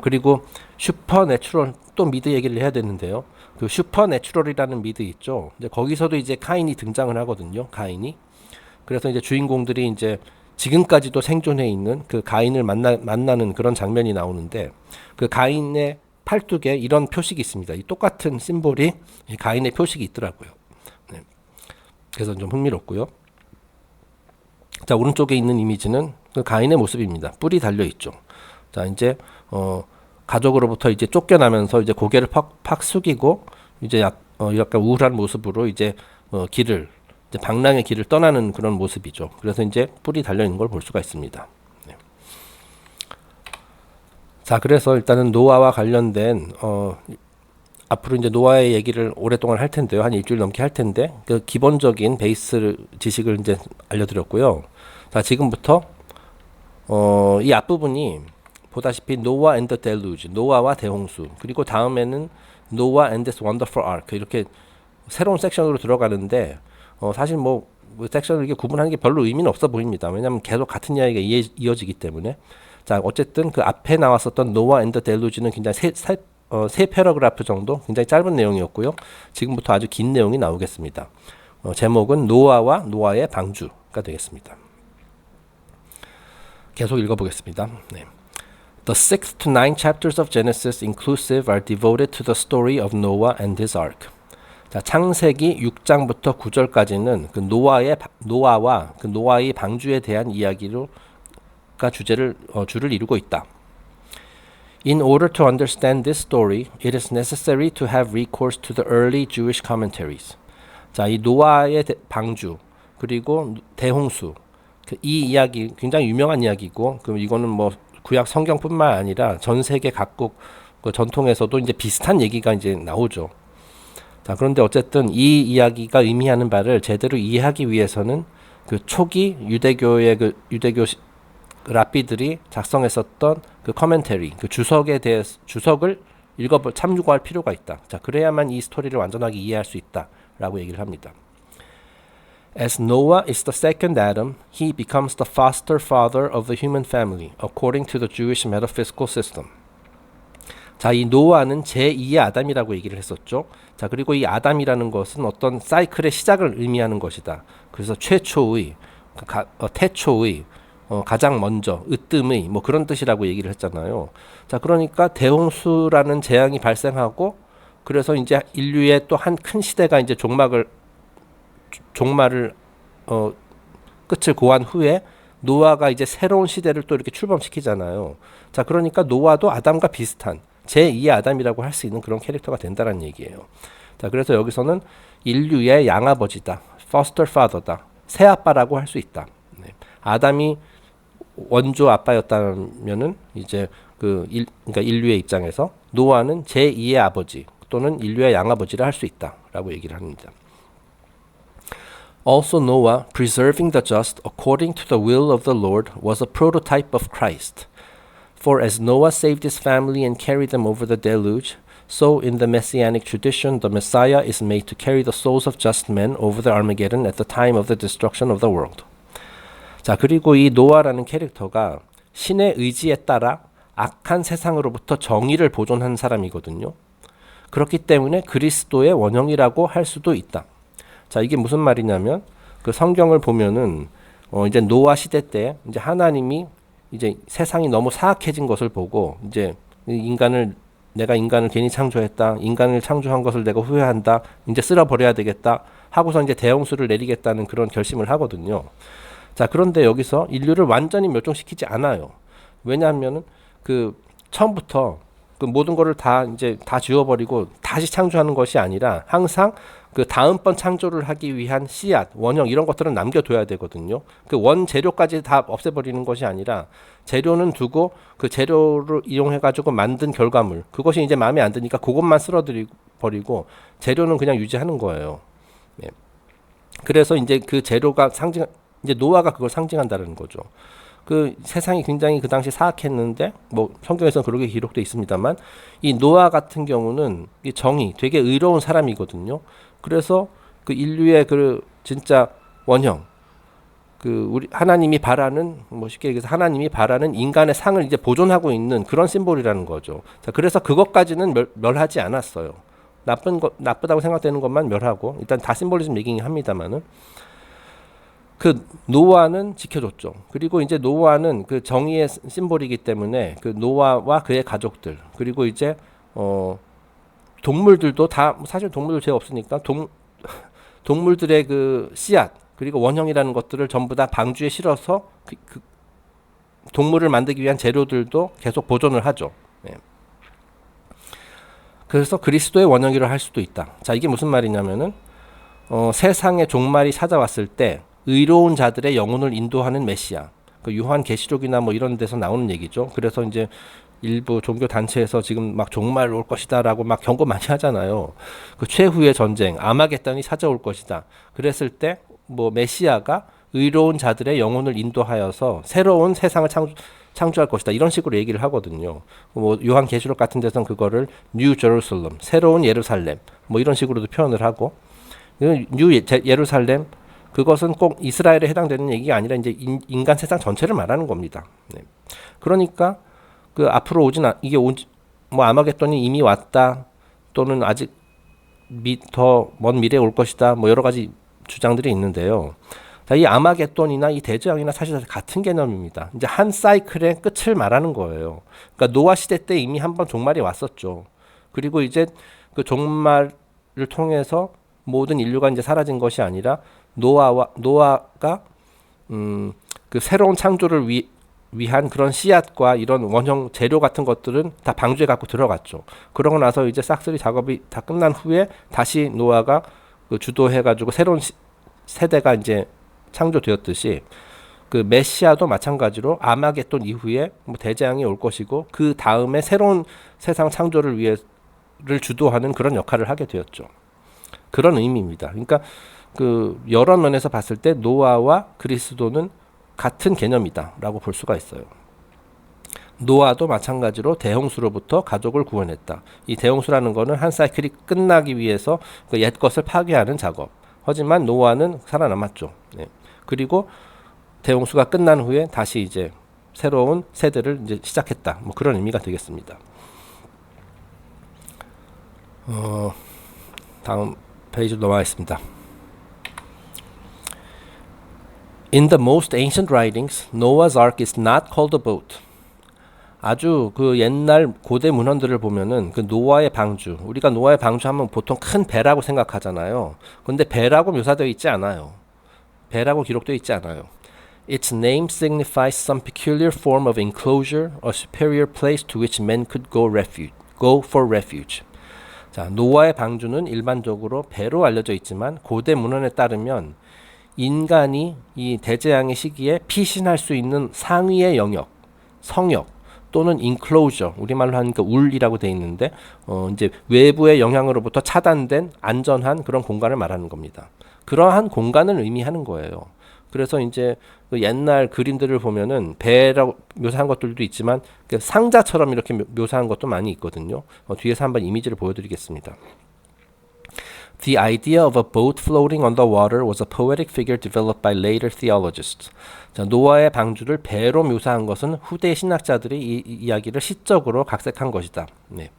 [SPEAKER 1] 그리고 슈퍼내추럴, 또 미드 얘기를 해야 되는데요. 그 슈퍼내추럴이라는 미드 있죠. 이제 거기서도 이제 카인이 등장을 하거든요. 가인이. 그래서 이제 주인공들이 이제 지금까지도 생존해 있는 그 가인을 만나는 그런 장면이 나오는데, 그 가인의 팔뚝에 이런 표식이 있습니다. 이 똑같은 심볼이 가인의 표식이 있더라고요. 네. 그래서 좀 흥미롭고요. 자, 오른쪽에 있는 이미지는 그 가인의 모습입니다. 뿔이 달려 있죠. 자, 이제 가족으로부터 이제 쫓겨나면서 이제 고개를 팍 숙이고 이제 약간 우울한 모습으로 이제 이제 방랑의 길을 떠나는 그런 모습이죠. 그래서 이제 뿔이 달려 있는 걸 볼 수가 있습니다. 네. 자, 그래서 일단은 노아와 관련된 앞으로 이제 노아의 얘기를 오랫동안 할 텐데요. 한 일주일 넘게 할 텐데 그 기본적인 베이스 지식을 이제 알려드렸고요. 자, 지금부터 이 앞부분이 보다시피 노아 앤 더 델루지, 노아와 대홍수, 그리고 다음에는 노아 앤 디스 원더풀 아크, 이렇게 새로운 섹션으로 들어가는데 사실 뭐 섹션을 이렇게 구분하는 게 별로 의미는 없어 보입니다. 왜냐하면 계속 같은 이야기가 이어지기 때문에. 자, 어쨌든 그 앞에 나왔었던 노아 앤 더 델루지는 굉장히 세 패러그래프 정도 굉장히 짧은 내용이었고요. 지금부터 아주 긴 내용이 나오겠습니다. 제목은 노아와 노아의 방주가 되겠습니다. 계속 읽어보겠습니다. 네. The 6th to 9th chapters of Genesis inclusive are devoted to the story of Noah and his ark. 자, 창세기 6장부터 9절까지는 그 노아와 그 노아의 방주에 대한 이야기가 주를 이루고 있다. In order to understand this story, it is necessary to have recourse to the early Jewish commentaries. 자, 이 노아의 방주 그리고 대홍수 이 이야기 굉장히 유명한 이야기고, 그럼 이거는 뭐 구약 성경뿐만 아니라 전 세계 각국 그 전통에서도 이제 비슷한 얘기가 이제 나오죠. 자, 그런데 어쨌든 이 이야기가 의미하는 바를 제대로 이해하기 위해서는 그 초기 유대교 랍비들이 작성했었던 그 커멘터리, 그 주석을 참고할 필요가 있다. 자, 그래야만 이 스토리를 완전하게 이해할 수 있다라고 얘기를 합니다. As Noah is the second Adam, he becomes the foster father of the human family, according to the Jewish metaphysical system. 자, 이 노아는 제2의 아담이라고 얘기를 했었죠. 자, 그리고 이 아담이라는 것은 어떤 사이클의 시작을 의미하는 것이다. 그래서 최초의, 태초의, 가장 먼저, 으뜸의 뭐 그런 뜻이라고 얘기를 했잖아요. 자, 그러니까 대홍수라는 재앙이 발생하고, 그래서 이제 인류의 또 한 큰 시대가 이제 종말을 끝을 고한 후에 노아가 이제 새로운 시대를 또 이렇게 출범시키잖아요. 자, 그러니까 노아도 아담과 비슷한 제2의 아담이라고 할 수 있는 그런 캐릭터가 된다는 얘기예요. 자, 그래서 여기서는 인류의 양아버지다, foster father다, 새아빠라고 할 수 있다. 네. 아담이 원조 아빠였다면은 이제 그러니까 인류의 입장에서 노아는 제2의 아버지 또는 인류의 양아버지를 할 수 있다라고 얘기를 합니다. Also Noah, preserving the just according to the will of the Lord, was a prototype of Christ. For as Noah saved his family and carried them over the deluge, so in the messianic tradition the Messiah is made to carry the souls of just men over the Armageddon at the time of the destruction of the world. 자, 그리고 이 노아라는 캐릭터가 신의 의지에 따라 악한 세상으로부터 정의를 보존한 사람이거든요. 그렇기 때문에 그리스도의 원형이라고 할 수도 있다. 자, 이게 무슨 말이냐면 그 성경을 보면은 이제 노아 시대 때 이제 하나님이 이제 세상이 너무 사악해진 것을 보고 이제 내가 인간을 괜히 창조했다. 인간을 창조한 것을 내가 후회한다. 이제 쓸어버려야 되겠다. 하고서 이제 대홍수를 내리겠다는 그런 결심을 하거든요. 자, 그런데 여기서 인류를 완전히 멸종시키지 않아요. 왜냐하면은 그 처음부터 그 모든 거를 다 지워버리고 다시 창조하는 것이 아니라 항상 그 다음번 창조를 하기 위한 씨앗, 원형 이런 것들은 남겨둬야 되거든요. 그 원재료까지 다 없애버리는 것이 아니라 재료는 두고 그 재료를 이용해가지고 만든 결과물, 그것이 이제 마음에 안 드니까 그것만 쓸어버리고 재료는 그냥 유지하는 거예요. 네. 그래서 이제 그 재료가 이제 노아가 그걸 상징한다는 거죠. 그 세상이 굉장히 그 당시 사악했는데 뭐 성경에서는 그렇게 기록되어 있습니다만 이 노아 같은 경우는 이 되게 의로운 사람이거든요. 그래서 그 인류의 그 진짜 원형, 그 우리 하나님이 바라는 뭐 쉽게 얘기해서 하나님이 바라는 인간의 상을 이제 보존하고 있는 그런 심볼이라는 거죠. 자, 그래서 그것까지는 멸하지 않았어요. 나쁘다고 생각되는 것만 멸하고 일단 다 심볼리즘 얘기긴 합니다만은. 그 노아는 지켜줬죠. 그리고 이제 노아는 그 정의의 심볼이기 때문에 그 노아와 그의 가족들 그리고 이제 동물들도 다 사실 동물들 죄 없으니까 동물들의 그 씨앗 그리고 원형이라는 것들을 전부 다 방주에 실어서 그 동물을 만들기 위한 재료들도 계속 보존을 하죠. 네. 그래서 그리스도의 원형이라 할 수도 있다. 자, 이게 무슨 말이냐면은 세상의 종말이 찾아왔을 때 의로운 자들의 영혼을 인도하는 메시아. 그 요한계시록이나 뭐 이런 데서 나오는 얘기죠. 그래서 이제 일부 종교 단체에서 지금 막 종말 올 것이다라고 막 경고 많이 하잖아요. 그 최후의 전쟁, 아마겟돈이 찾아올 것이다. 그랬을 때 뭐 메시아가 의로운 자들의 영혼을 인도하여서 새로운 세상을 창조할 것이다. 이런 식으로 얘기를 하거든요. 뭐 요한계시록 같은 데서는 그거를 뉴 제루살렘, 새로운 예루살렘, 뭐 이런 식으로도 표현을 하고, 뉴 예루살렘 그것은 꼭 이스라엘에 해당되는 얘기가 아니라 이제 인간 세상 전체를 말하는 겁니다. 네. 그러니까 그 앞으로 뭐 아마겟돈이 이미 왔다 또는 아직 더 먼 미래에 올 것이다 뭐 여러 가지 주장들이 있는데요. 자, 이 아마겟돈이나 이 대재앙이나 사실 같은 개념입니다. 이제 한 사이클의 끝을 말하는 거예요. 그러니까 노아 시대 때 이미 한번 종말이 왔었죠. 그리고 이제 그 종말을 통해서 모든 인류가 이제 사라진 것이 아니라 노아가 그 새로운 창조를 위한 그런 씨앗과 이런 원형 재료 같은 것들은 다 방주에 갖고 들어갔죠. 그러고 나서 이제 싹쓸이 작업이 다 끝난 후에 다시 노아가 그 주도해가지고 새로운 세대가 이제 창조되었듯이 그 메시아도 마찬가지로 아마겟돈 이후에 뭐 대재앙이 올 것이고 그 다음에 새로운 세상 창조를 위해를 주도하는 그런 역할을 하게 되었죠. 그런 의미입니다. 그러니까 그 여러 면에서 봤을 때 노아와 그리스도는 같은 개념이다라고 볼 수가 있어요. 노아도 마찬가지로 대홍수로부터 가족을 구원했다. 이 대홍수라는 거는 한 사이클이 끝나기 위해서 그 옛 것을 파괴하는 작업. 하지만 노아는 살아남았죠. 네. 그리고 대홍수가 끝난 후에 다시 이제 새로운 세대를 이제 시작했다. 뭐 그런 의미가 되겠습니다. 다음 페이지로 넘어가겠습니다. In the most ancient writings, Noah's Ark is not called a boat. 아주 그 옛날 고대 문헌들을 보면은 그 노아의 방주, 우리가 노아의 방주 하면 보통 큰 배라고 생각하잖아요. 근데 배라고 묘사되어 있지 않아요. 배라고 기록되어 있지 않아요. Its name signifies some peculiar form of enclosure or superior place to which men could go for refuge. 자, 노아의 방주는 일반적으로 배로 알려져 있지만 고대 문헌에 따르면 인간이 이 대재앙의 시기에 피신할 수 있는 상위의 영역, 성역 또는 enclosure, 우리말로 하니까 울이라고 되어 있는데 이제 외부의 영향으로부터 차단된 안전한 그런 공간을 말하는 겁니다. 그러한 공간을 의미하는 거예요. 그래서 이제 그 옛날 그림들을 보면은 배라고 묘사한 것들도 있지만 그 상자처럼 이렇게 묘사한 것도 많이 있거든요. 뒤에서 한번 이미지를 보여드리겠습니다. The idea of a boat floating on the water was a poetic figure developed by later theologists. 자, 노아의 방주를 배로 묘사한 것은 후대 신학자들이 이 이야기를 시적으로 각색한 것이다. 네.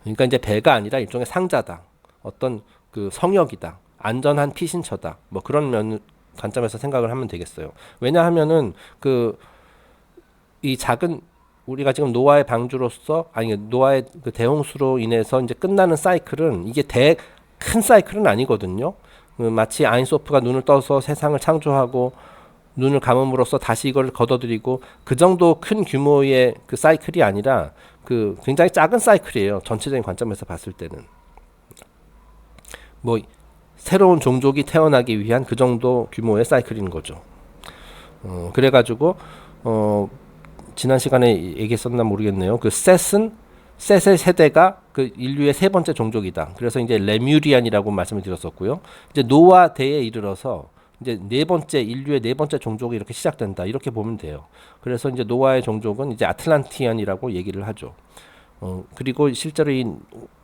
[SPEAKER 1] 그러니까 이제 배가 아니라 일종의 상자다. 어떤 그 성역이다. 안전한 피신처다. 뭐 그런 관점에서 생각을 하면 되겠어요. 왜냐하면은 이 작은 우리가 지금 노아의 방주로서 노아의 그 대홍수로 인해서 이제 끝나는 사이클은 이게 큰 사이클은 아니거든요. 마치 아인소프가 눈을 떠서 세상을 창조하고 눈을 감음으로써 다시 이걸 걷어들이고 그 정도 큰 규모의 그 사이클이 아니라 그 굉장히 작은 사이클이에요. 전체적인 관점에서 봤을 때는. 뭐 새로운 종족이 태어나기 위한 그 정도 규모의 사이클인 거죠. 그래가지고 지난 시간에 얘기했었나 모르겠네요. 그 셋의 세대가 그 인류의 세 번째 종족이다. 그래서 이제 레뮤리안이라고 말씀을 드렸었고요. 이제 노아 때에 이르러서 이제 인류의 네 번째 종족이 이렇게 시작된다. 이렇게 보면 돼요. 그래서 이제 노아의 종족은 이제 아틀란티안이라고 얘기를 하죠. 그리고 실제로 이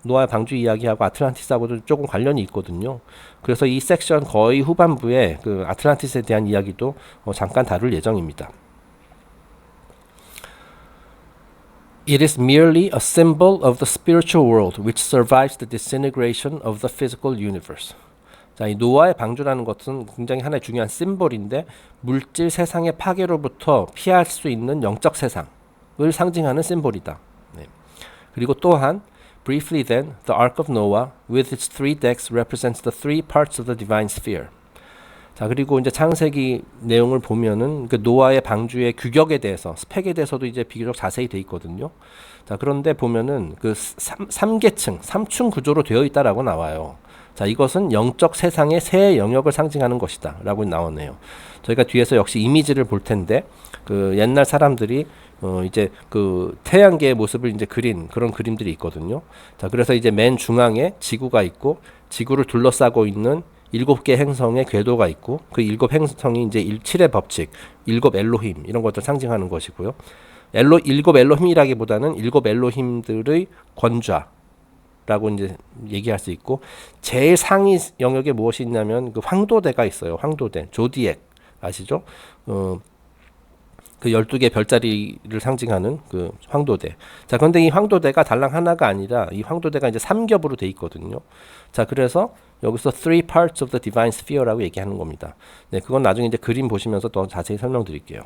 [SPEAKER 1] 노아 방주 이야기하고 아틀란티스하고도 조금 관련이 있거든요. 그래서 이 섹션 거의 후반부에 그 아틀란티스에 대한 이야기도 잠깐 다룰 예정입니다. It is merely a symbol of the spiritual world which survives the disintegration of the physical universe. 자, 이 노아의 방주라는 것은 굉장히 하나의 중요한 심볼인데 물질 세상의 파괴로부터 피할 수 있는 영적 세상을 상징하는 심볼이다. 네. 그리고 또한 briefly then, the Ark of Noah with its three decks represents the three parts of the divine sphere. 자, 그리고 이제 창세기 내용을 보면은 그 노아의 방주의 규격에 대해서, 스펙에 대해서도 이제 비교적 자세히 돼 있거든요. 자, 그런데 보면은 그 3층 구조로 되어 있다라고 나와요. 자, 이것은 영적 세상의 새 영역을 상징하는 것이다 라고 나오네요. 저희가 뒤에서 역시 이미지를 볼 텐데 그 옛날 사람들이 이제 그 태양계의 모습을 이제 그린 그런 그림들이 있거든요. 자, 그래서 이제 맨 중앙에 지구가 있고 지구를 둘러싸고 있는 7개 행성의 궤도가 있고 그 7 행성이 이제 7의 법칙, 7 엘로힘 이런 것들 상징하는 것이고요. 7 엘로힘이라기보다는 7 엘로힘들의 권좌라고 이제 얘기할 수 있고 제일 상위 영역에 무엇이 있냐면 그 황도대가 있어요. 황도대, 조디액 아시죠? 그 12개 별자리를 상징하는 그 황도대. 자, 그런데 이 황도대가 달랑 하나가 아니라 이 황도대가 이제 3겹으로 돼 있거든요. 자, 그래서 여기서 three parts of the divine sphere라고 얘기하는 겁니다. 네, 그건 나중에 이제 그림 보시면서 더 자세히 설명드릴게요.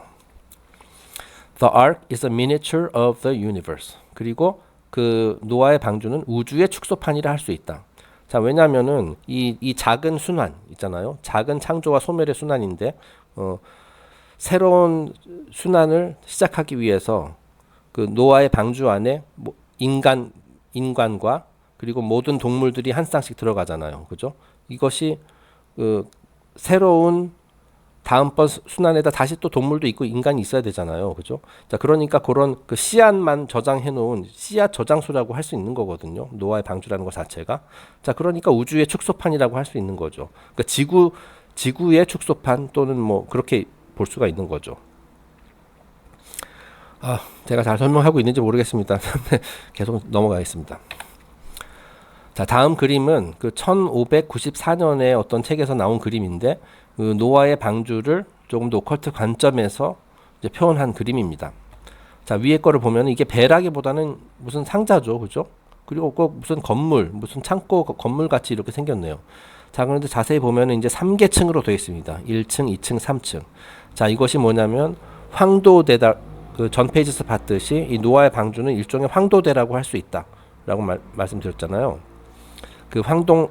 [SPEAKER 1] The ark is a miniature of the universe. 그리고 그 노아의 방주는 우주의 축소판이라 할 수 있다. 자, 왜냐면은 이 작은 순환 있잖아요. 작은 창조와 소멸의 순환인데 새로운 순환을 시작하기 위해서 그 노아의 방주 안에 인간과 그리고 모든 동물들이 한 쌍씩 들어가잖아요. 그죠? 이것이 그 새로운 다음번 순환에다 다시 또 동물도 있고 인간이 있어야 되잖아요. 그죠? 자, 그러니까 그런 그 씨앗만 저장해 놓은 씨앗 저장소라고 할 수 있는 거거든요. 노아의 방주라는 것 자체가. 자, 그러니까 우주의 축소판이라고 할 수 있는 거죠. 그러니까 지구의 축소판 또는 뭐 그렇게 볼 수가 있는 거죠. 제가 잘 설명하고 있는지 모르겠습니다. 계속 넘어가겠습니다. 자, 다음 그림은 그 1594년에 어떤 책에서 나온 그림인데 그 노아의 방주를 조금 더 오컬트 관점에서 이제 표현한 그림입니다. 자, 위에 거를 보면 이게 배라기보다는 무슨 상자죠, 그죠? 그리고 꼭 무슨 건물, 무슨 창고 건물 같이 이렇게 생겼네요. 자, 그런데 자세히 보면 이제 3계층으로 되어 있습니다. 1층, 2층, 3층. 자, 이것이 뭐냐면 황도대다. 그 전 페이지에서 봤듯이 이 노아의 방주는 일종의 황도대라고 할 수 있다라고 말씀드렸잖아요. 그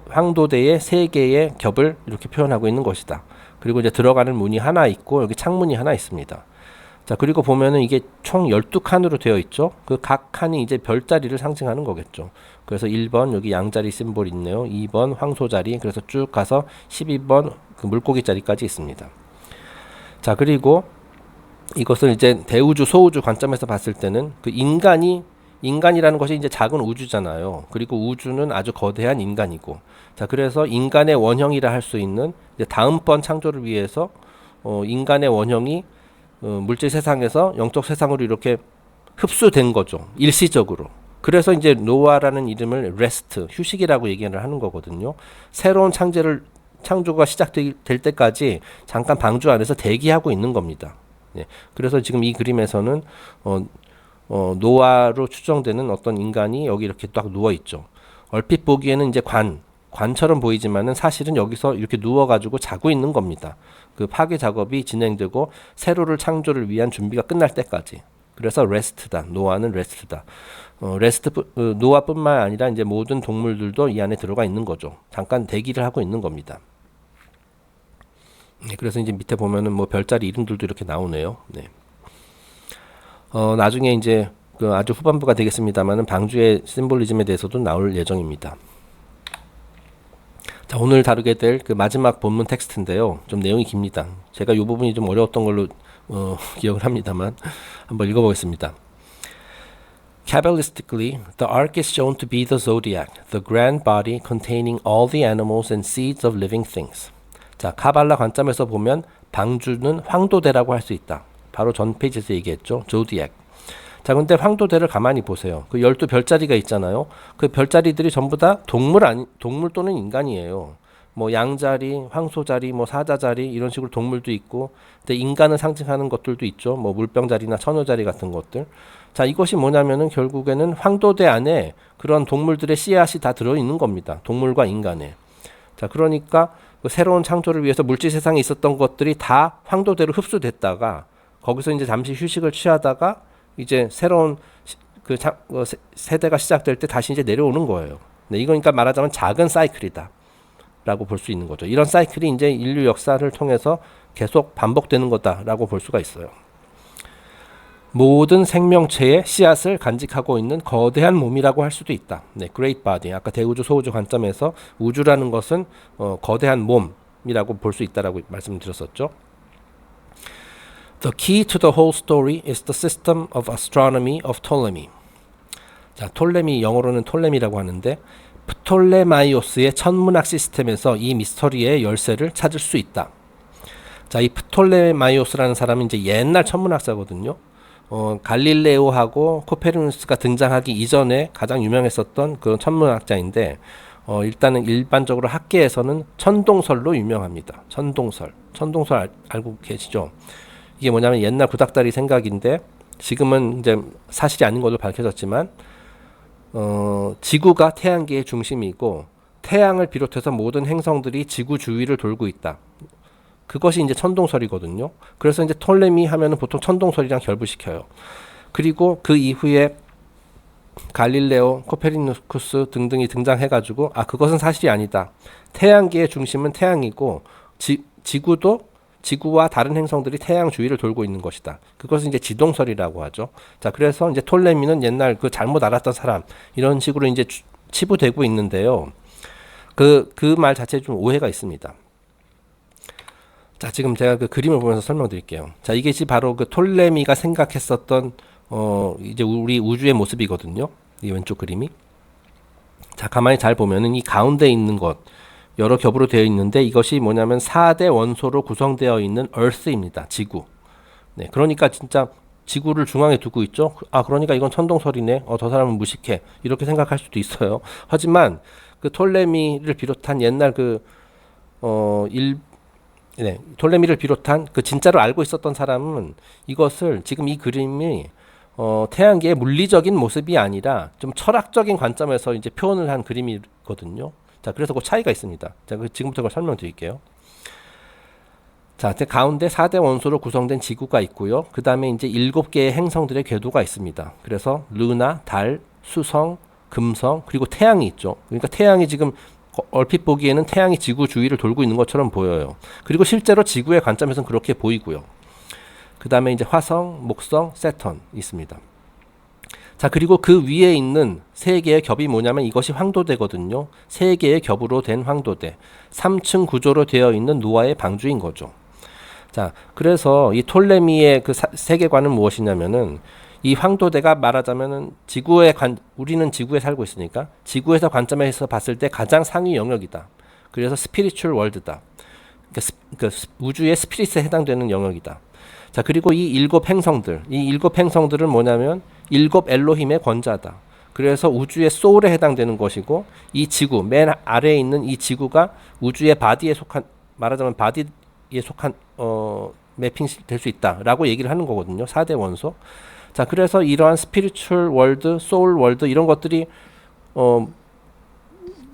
[SPEAKER 1] 황도대의 세 개의 겹을 이렇게 표현하고 있는 것이다. 그리고 이제 들어가는 문이 하나 있고 여기 창문이 하나 있습니다. 자, 그리고 보면은 이게 총 12칸으로 되어 있죠. 그 각 칸이 이제 별자리를 상징하는 거겠죠. 그래서 1번 여기 양자리 심볼 있네요. 2번 황소자리, 그래서 쭉 가서 12번 그 물고기 자리까지 있습니다. 자, 그리고 이것을 이제 대우주 소우주 관점에서 봤을 때는 그 인간이라는 것이 이제 작은 우주잖아요. 그리고 우주는 아주 거대한 인간이고, 자, 그래서 인간의 원형이라 할 수 있는 이제 다음번 창조를 위해서 인간의 원형이 물질 세상에서 영적 세상으로 이렇게 흡수된 거죠. 일시적으로. 그래서 이제 노아라는 이름을 레스트, 휴식이라고 얘기를 하는 거거든요. 새로운 창조가 시작될 때까지 잠깐 방주 안에서 대기하고 있는 겁니다. 네. 그래서 지금 이 그림에서는 노아로 추정되는 어떤 인간이 여기 이렇게 딱 누워 있죠. 얼핏 보기에는 이제 관처럼 보이지만은 사실은 여기서 이렇게 누워가지고 자고 있는 겁니다. 그 파괴 작업이 진행되고 세로를 창조를 위한 준비가 끝날 때까지. 그래서 레스트다. 노아는 레스트다. 노아뿐만 아니라 이제 모든 동물들도 이 안에 들어가 있는 거죠. 잠깐 대기를 하고 있는 겁니다. 네, 그래서 이제 밑에 보면은 뭐 별자리 이름들도 이렇게 나오네요. 네. 나중에 이제 그 아주 후반부가 되겠습니다만은 방주의 심볼리즘에 대해서도 나올 예정입니다. 자, 오늘 다루게 될 그 마지막 본문 텍스트인데요. 좀 내용이 깁니다. 제가 이 부분이 좀 어려웠던 걸로 기억을 합니다만 한번 읽어보겠습니다. Kabbalistically, the ark is shown to be the zodiac, the grand body containing all the animals and seeds of living things. 자, 카발라 관점에서 보면 방주는 황도대라고 할 수 있다. 바로 전 페이지에서 얘기했죠. 조디액. 자, 근데 황도대를 가만히 보세요. 그 12별자리가 있잖아요. 그 별자리들이 전부 다 동물 또는 인간이에요. 뭐 양자리, 황소자리, 뭐 사자자리 이런 식으로 동물도 있고, 근데 인간을 상징하는 것들도 있죠. 뭐 물병자리나 처녀자리 같은 것들. 자, 이것이 뭐냐면은 결국에는 황도대 안에 그런 동물들의 씨앗이 다 들어 있는 겁니다. 동물과 인간에. 자, 그러니까 그 새로운 창조를 위해서 물질 세상에 있었던 것들이 다 황도대로 흡수됐다가 거기서 이제 잠시 휴식을 취하다가 이제 새로운 세대가 시작될 때 다시 이제 내려오는 거예요. 네, 이거니까 말하자면 작은 사이클이다 라고 볼 수 있는 거죠. 이런 사이클이 이제 인류 역사를 통해서 계속 반복되는 거다라고 볼 수가 있어요. 모든 생명체의 씨앗을 간직하고 있는 거대한 몸이라고 할 수도 있다. 네, Great Body. 아까 대우주 소우주 관점에서 우주라는 것은 거대한 몸이라고 볼 수 있다라고 말씀드렸었죠. The key to the whole story is the system of astronomy of Ptolemy. 자, 톨레미, 영어로는 톨레미라고 하는데 프톨레마이오스의 천문학 시스템에서 이 미스터리의 열쇠를 찾을 수 있다. 자, 이 프톨레마이오스라는 사람은 이제 옛날 천문학자거든요. 갈릴레오하고 코페르니쿠스가 등장하기 이전에 가장 유명했었던 그런 천문학자인데 일단은 일반적으로 학계에서는 천동설로 유명합니다. 천동설 알고 계시죠? 이게 뭐냐면 옛날 구닥다리 생각인데 지금은 이제 사실이 아닌 걸로 밝혀졌지만 지구가 태양계의 중심이고 태양을 비롯해서 모든 행성들이 지구 주위를 돌고 있다. 그것이 이제 천동설이거든요. 그래서 이제 톨레미 하면은 보통 천동설이랑 결부시켜요. 그리고 그 이후에 갈릴레오, 코페르니쿠스 등등이 등장해가지고 그것은 사실이 아니다. 태양계의 중심은 태양이고 지구도 지구와 다른 행성들이 태양 주위를 돌고 있는 것이다. 그것은 이제 지동설이라고 하죠. 자, 그래서 이제 톨레미는 옛날 그 잘못 알았던 사람 이런 식으로 이제 치부되고 있는데요. 그 말 자체에 좀 오해가 있습니다. 자, 지금 제가 그 그림을 보면서 설명드릴게요. 자, 이게 바로 그 톨레미가 생각했었던 이제 우리 우주의 모습이거든요. 이 왼쪽 그림이. 자, 가만히 잘 보면은 이 가운데 있는 것 여러 겹으로 되어 있는데 이것이 뭐냐면 4대 원소로 구성되어 있는 Earth입니다. 지구. 네, 그러니까 진짜 지구를 중앙에 두고 있죠. 그러니까 이건 천동설이네. 저 사람은 무식해. 이렇게 생각할 수도 있어요. 하지만 그 톨레미를 비롯한 옛날 톨레미를 비롯한 그 진짜로 알고 있었던 사람은 이것을 지금 이 그림이 태양계의 물리적인 모습이 아니라 좀 철학적인 관점에서 이제 표현을 한 그림이거든요. 자, 그래서 그 차이가 있습니다. 자, 지금부터 그걸 설명드릴게요. 자, 가운데 4대 원소로 구성된 지구가 있고요. 그 다음에 이제 7개의 행성들의 궤도가 있습니다. 그래서 르나, 달, 수성, 금성, 그리고 태양이 있죠. 그러니까 태양이 지금 얼핏 보기에는 태양이 지구 주위를 돌고 있는 것처럼 보여요. 그리고 실제로 지구의 관점에서는 그렇게 보이고요. 그 다음에 이제 화성, 목성, 세턴 있습니다. 자, 그리고 그 위에 있는 3개의 겹이 뭐냐면 이것이 황도대거든요. 3개의 겹으로 된 황도대. 3층 구조로 되어 있는 노아의 방주인 거죠. 자, 그래서 이 톨레미의 그 세계관은 무엇이냐면은 이 황도대가 말하자면은 우리는 지구에 살고 있으니까 지구에서 관점에서 봤을 때 가장 상위 영역이다. 그래서 스피리추얼 월드다. 그러니까 우주의 스피릿에 해당되는 영역이다. 자, 그리고 이 7 행성들은 뭐냐면 7 엘로힘의 권자다. 그래서 우주의 소울에 해당되는 것이고 이 지구 맨 아래에 있는 이 지구가 우주의 바디에 속한 말하자면 바디에 속한 매핑 될 수 있다라고 얘기를 하는 거거든요. 4대 원소. 자, 그래서 이러한 스피리추얼 월드, 소울 월드 이런 것들이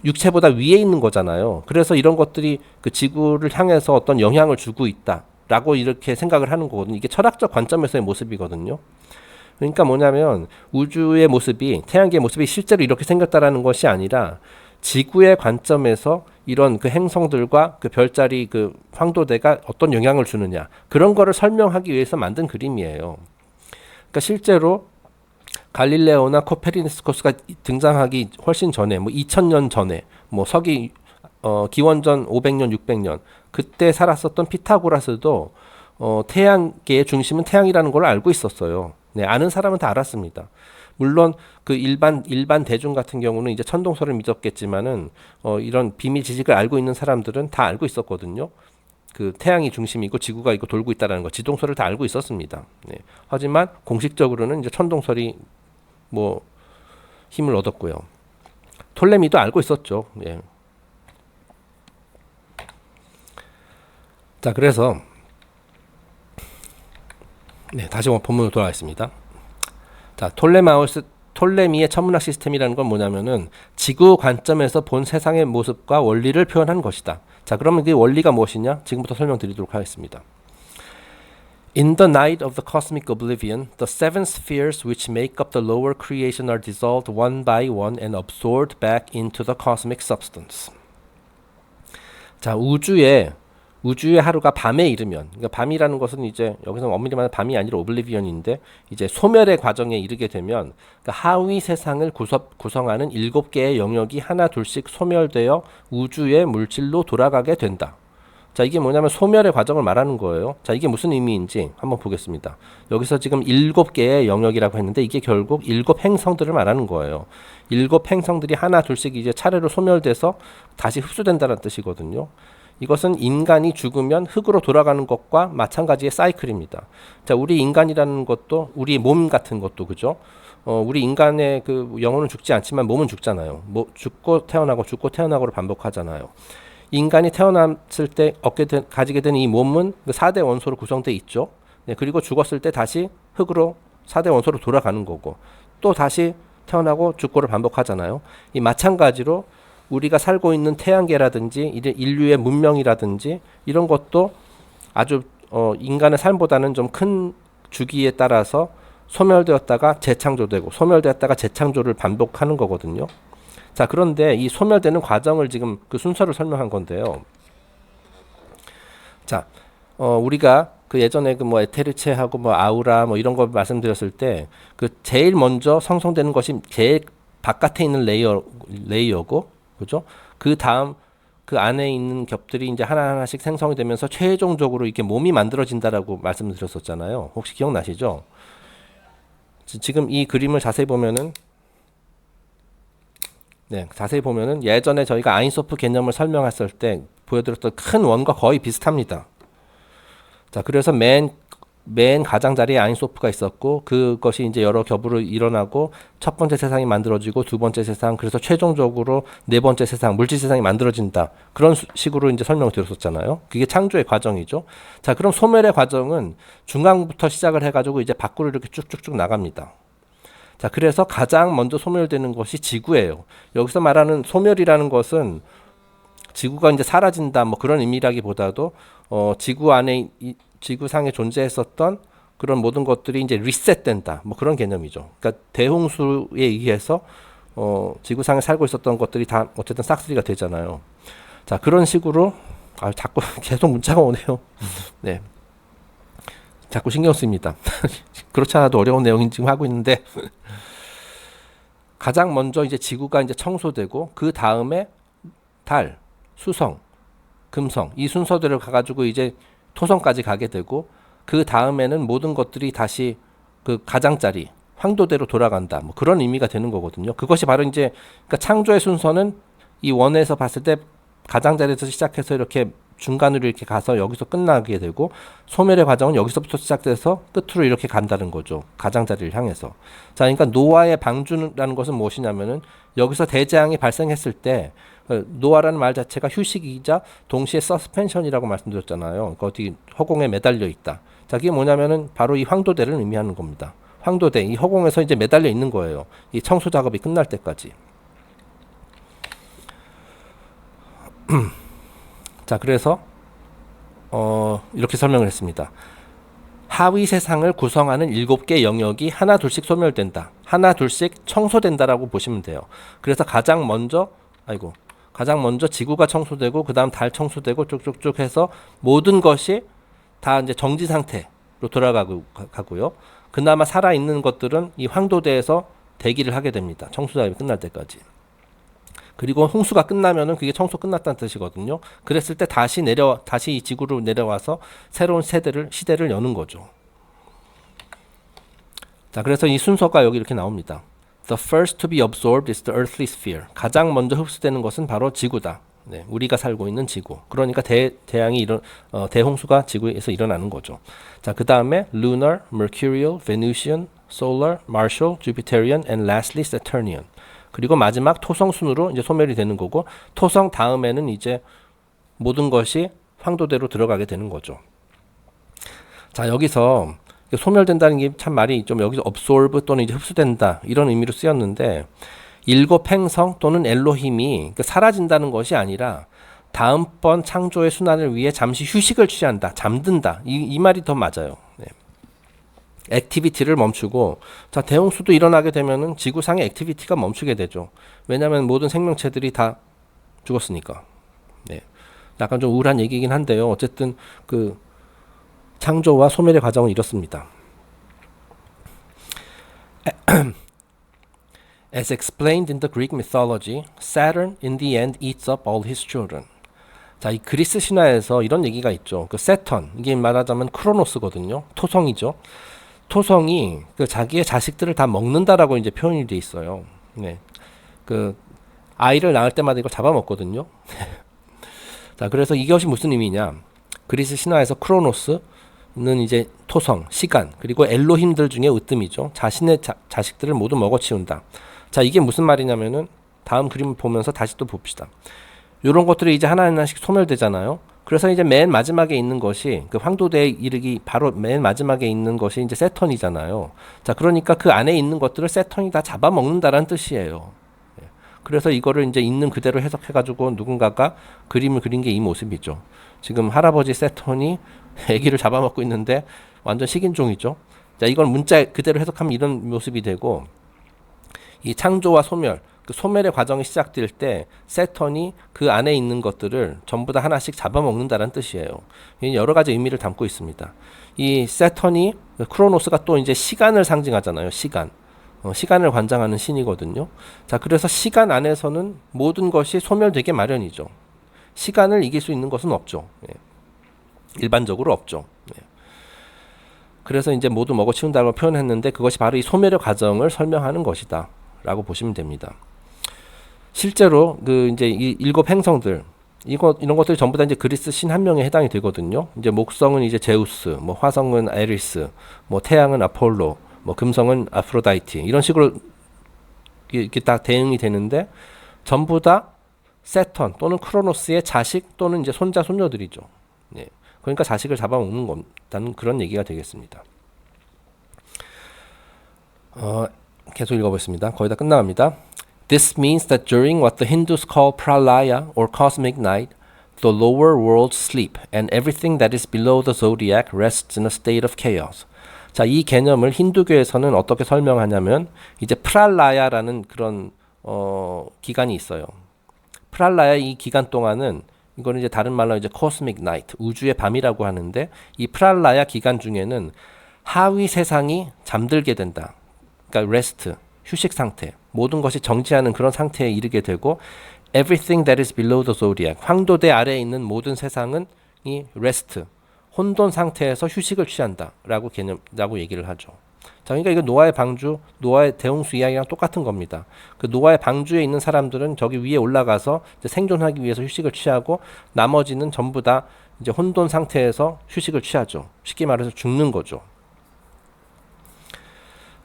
[SPEAKER 1] 육체보다 위에 있는 거잖아요. 그래서 이런 것들이 그 지구를 향해서 어떤 영향을 주고 있다라고 이렇게 생각을 하는 거거든요. 이게 철학적 관점에서의 모습이거든요. 그러니까 뭐냐면 우주의 모습이 태양계의 모습이 실제로 이렇게 생겼다라는 것이 아니라 지구의 관점에서 이런 그 행성들과 그 별자리 그 황도대가 어떤 영향을 주느냐 그런 거를 설명하기 위해서 만든 그림이에요. 그러니까 실제로 갈릴레오나 코페르니쿠스가 등장하기 훨씬 전에 2000년 전에 서기 기원전 500년 600년 그때 살았었던 피타고라스도 태양계의 중심은 태양이라는 걸 알고 있었어요. 네, 아는 사람은 다 알았습니다. 물론 그 일반 대중 같은 경우는 이제 천동설을 믿었겠지만은 이런 비밀 지식을 알고 있는 사람들은 다 알고 있었거든요. 그 태양이 중심이고 지구가 이거 돌고 있다라는 거, 지동설을 다 알고 있었습니다. 네. 하지만 공식적으로는 이제 천동설이 힘을 얻었고요. 톨레미도 알고 있었죠. 예. 자, 그래서 다시 본문으로 돌아가겠습니다. 자, 톨레미의 천문학 시스템이라는 건 뭐냐면은 지구 관점에서 본 세상의 모습과 원리를 표현한 것이다. 자, 그러면 그 원리가 무엇이냐? 지금부터 설명드리도록 하겠습니다. In the night of the cosmic oblivion, the 7 spheres which make up the lower creation are dissolved one by one and absorbed back into the cosmic substance. 자, 우주의 하루가 밤에 이르면, 그러니까 밤이라는 것은 이제 여기서 엄밀히 말하면 밤이 아니라 오블리비언인데 이제 소멸의 과정에 이르게 되면 그러니까 하위 세상을 구성하는 7개의 영역이 하나 둘씩 소멸되어 우주의 물질로 돌아가게 된다. 자, 이게 뭐냐면 소멸의 과정을 말하는 거예요. 자, 이게 무슨 의미인지 한번 보겠습니다. 여기서 지금 7개의 영역이라고 했는데 이게 결국 7 행성들을 말하는 거예요. 7 행성들이 하나 둘씩 이제 차례로 소멸돼서 다시 흡수된다는 뜻이거든요. 이것은 인간이 죽으면 흙으로 돌아가는 것과 마찬가지의 사이클입니다. 자, 우리 인간이라는 것도 우리 몸 같은 것도 그죠? 우리 인간의 그 영혼은 죽지 않지만 몸은 죽잖아요. 죽고 태어나고를 반복하잖아요. 인간이 태어났을 때 가지게 된 이 몸은 그 4대 원소로 구성되어 있죠. 네, 그리고 죽었을 때 다시 흙으로 4대 원소로 돌아가는 거고 또 다시 태어나고 죽고를 반복하잖아요. 이 마찬가지로 우리가 살고 있는 태양계라든지 인류의 문명이라든지 이런 것도 아주 인간의 삶보다는 좀 큰 주기에 따라서 소멸되었다가 재창조되고 소멸되었다가 재창조를 반복하는 거거든요. 자, 그런데 이 소멸되는 과정을 지금 그 순서를 설명한 건데요. 자, 우리가 그 예전에 그 뭐 에테르체하고 뭐 아우라 뭐 이런 거 말씀드렸을 때 그 제일 먼저 생성되는 것이 제일 바깥에 있는 레이어고, 그죠? 그 다음 그 안에 있는 겹들이 이제 하나하나씩 생성이 되면서 최종적으로 이렇게 몸이 만들어진다라고 말씀을 드렸었잖아요. 혹시 기억나시죠? 지금 이 그림을 자세히 보면은, 네, 자세히 보면은 예전에 저희가 아인소프 개념을 설명했을 때 보여드렸던 큰 원과 거의 비슷합니다. 자, 그래서 맨 가장자리에 아인소프가 있었고, 그것이 이제 여러 겹으로 일어나고 첫 번째 세상이 만들어지고 두 번째 세상, 그래서 최종적으로 네 번째 세상, 물질 세상이 만들어진다. 그런 식으로 이제 설명을 드렸었잖아요. 그게 창조의 과정이죠. 자, 그럼 소멸의 과정은 중앙부터 시작을 해가지고 이제 밖으로 이렇게 쭉쭉쭉 나갑니다. 자, 그래서 가장 먼저 소멸되는 것이 지구예요. 여기서 말하는 소멸이라는 것은 지구가 이제 사라진다 뭐 그런 의미라기보다도 지구 안에 지구상에 존재했었던 그런 모든 것들이 이제 리셋된다 뭐 그런 개념이죠. 그러니까 대홍수에 의해서 지구상에 살고 있었던 것들이 다 어쨌든 싹쓸이가 되잖아요. 자, 그런 식으로 자꾸 계속 문자가 오네요. 네, 자꾸 신경 쓰입니다. 그렇지 않아도 어려운 내용인 지금 하고 있는데 가장 먼저 이제 지구가 이제 청소되고 그 다음에 달, 수성, 금성 이 순서대로 가가지고 이제 토성까지 가게 되고 그 다음에는 모든 것들이 다시 그 가장자리 황도대로 돌아간다 뭐 그런 의미가 되는 거거든요. 그것이 바로 이제 그러니까 창조의 순서는 이 원에서 봤을 때 가장자리에서 시작해서 이렇게 중간으로 이렇게 가서 여기서 끝나게 되고 소멸의 과정은 여기서부터 시작돼서 끝으로 이렇게 간다는 거죠. 가장자리를 향해서. 자, 그러니까 노아의 방주라는 것은 무엇이냐면은 여기서 대재앙이 발생했을 때 노아라는 말 자체가 휴식이자 동시에 서스펜션이라고 말씀드렸잖아요. 그러니까 어디 허공에 매달려 있다. 자, 그게 뭐냐면은 바로 이 황도대를 의미하는 겁니다. 황도대, 이 허공에서 이제 매달려 있는 거예요. 이 청소 작업이 끝날 때까지. 자, 그래서 이렇게 설명을 했습니다. 하위 세상을 구성하는 7개 영역이 하나 둘씩 소멸된다. 하나 둘씩 청소된다라고 보시면 돼요. 그래서 가장 먼저 지구가 청소되고 그다음 달 청소되고 쭉쭉쭉 해서 모든 것이 다 이제 정지 상태로 돌아가고요. 그나마 살아 있는 것들은 이 황도대에서 대기를 하게 됩니다. 청소 작업이 끝날 때까지. 그리고 홍수가 끝나면은 그게 청소 끝났다는 뜻이거든요. 그랬을 때 다시 이 지구로 내려와서 새로운 시대를 여는 거죠. 자, 그래서 이 순서가 여기 이렇게 나옵니다. The first to be absorbed is the earthly sphere. 가장 먼저 흡수되는 것은 바로 지구다. 네, 우리가 살고 있는 지구. 그러니까 대홍수가 지구에서 일어나는 거죠. 자, 그 다음에 lunar, mercurial, venusian, solar, martial, jupiterian, and lastly saturnian. 그리고 마지막 토성 순으로 이제 소멸이 되는 거고 토성 다음에는 이제 모든 것이 황도대로 들어가게 되는 거죠. 자, 여기서 소멸된다는 게 참 말이 좀 여기서 absorb 또는 이제 흡수된다 이런 의미로 쓰였는데 7 행성 또는 엘로힘이 사라진다는 것이 아니라 다음번 창조의 순환을 위해 잠시 휴식을 취한다, 잠든다 이 말이 더 맞아요. 네. 액티비티를 멈추고 자, 대홍수도 일어나게 되면은 지구상의 액티비티가 멈추게 되죠. 왜냐하면 모든 생명체들이 다 죽었으니까. 네. 약간 좀 우울한 얘기긴 한데요. 어쨌든 그 창조와 소멸의 과정은 이렇습니다. As explained in the Greek mythology, Saturn in the end eats up all his children. 자, 이 그리스 신화에서 이런 얘기가 있죠. 그 세턴, 이게 말하자면 크로노스거든요. 토성이죠. 토성이 그 자기의 자식들을 다 먹는다라고 이제 표현이 돼 있어요. 네. 그 아이를 낳을 때마다 이걸 잡아먹거든요. 자, 그래서 이것이 무슨 의미냐? 그리스 신화에서 크로노스는 이제 토성, 시간, 그리고 엘로힘들 중에 으뜸이죠. 자신의 자식들을 모두 먹어치운다. 자, 이게 무슨 말이냐면은 다음 그림을 보면서 다시 또 봅시다. 이런 것들이 이제 하나하나씩 소멸되잖아요. 그래서 이제 맨 마지막에 있는 것이 그 황도대에 이르기 바로 맨 마지막에 있는 것이 이제 세턴이잖아요. 자, 그러니까 그 안에 있는 것들을 세턴이 다 잡아먹는다라는 뜻이에요. 그래서 이거를 이제 있는 그대로 해석해가지고 누군가가 그림을 그린 게 이 모습이죠. 지금 할아버지 세턴이 아기를 잡아먹고 있는데 완전 식인종이죠. 자, 이걸 문자 그대로 해석하면 이런 모습이 되고, 이 창조와 소멸, 그 소멸의 과정이 시작될 때 세턴이 그 안에 있는 것들을 전부 다 하나씩 잡아먹는다는 뜻이에요. 여러 가지 의미를 담고 있습니다. 이 세턴이, 크로노스가 또 이제 시간을 상징하잖아요. 시간을 관장하는 신이거든요. 자, 그래서 시간 안에서는 모든 것이 소멸되게 마련이죠. 시간을 이길 수 있는 것은 없죠. 예. 일반적으로 없죠. 예. 그래서 이제 모두 먹어치운다고 표현했는데, 그것이 바로 이 소멸의 과정을 설명하는 것이다 라고 보시면 됩니다. 실제로 그 이제 이 7 행성들, 이런 것들이 전부 다 이제 그리스 신 한 명에 해당이 되거든요. 이제 목성은 이제 제우스, 뭐 화성은 에리스, 뭐 태양은 아폴로, 뭐 금성은 아프로다이티, 이런 식으로 이렇게 딱 대응이 되는데, 전부 다 세턴 또는 크로노스의 자식 또는 이제 손자 손녀들이죠. 예. 그러니까 자식을 잡아먹는 건다는 그런 얘기가 되겠습니다. 계속 읽어보겠습니다. 거의 다 끝나갑니다. This means that during what the Hindus call pralaya or cosmic night, the lower worlds sleep and everything that is below the zodiac rests in a state of chaos. 자, 이 개념을 힌두교에서는 어떻게 설명하냐면, 이제 프랄라야라는 그런 기간이 있어요. 프랄라야 이 기간 동안은, 이거는 이제 다른 말로 이제 cosmic night, 우주의 밤이라고 하는데, 이 프랄라야 기간 중에는 하위 세상이 잠들게 된다. 그러니까 rest, 휴식 상태, 모든 것이 정지하는 그런 상태에 이르게 되고, everything that is below the zodiac, 황도대 아래에 있는 모든 세상은 이 rest, 혼돈 상태에서 휴식을 취한다라고 얘기를 하죠. 자, 그러니까 이거 노아의 방주, 노아의 대홍수 이야기랑 똑같은 겁니다. 그 노아의 방주에 있는 사람들은 저기 위에 올라가서 이제 생존하기 위해서 휴식을 취하고, 나머지는 전부 다 이제 혼돈 상태에서 휴식을 취하죠. 쉽게 말해서 죽는 거죠.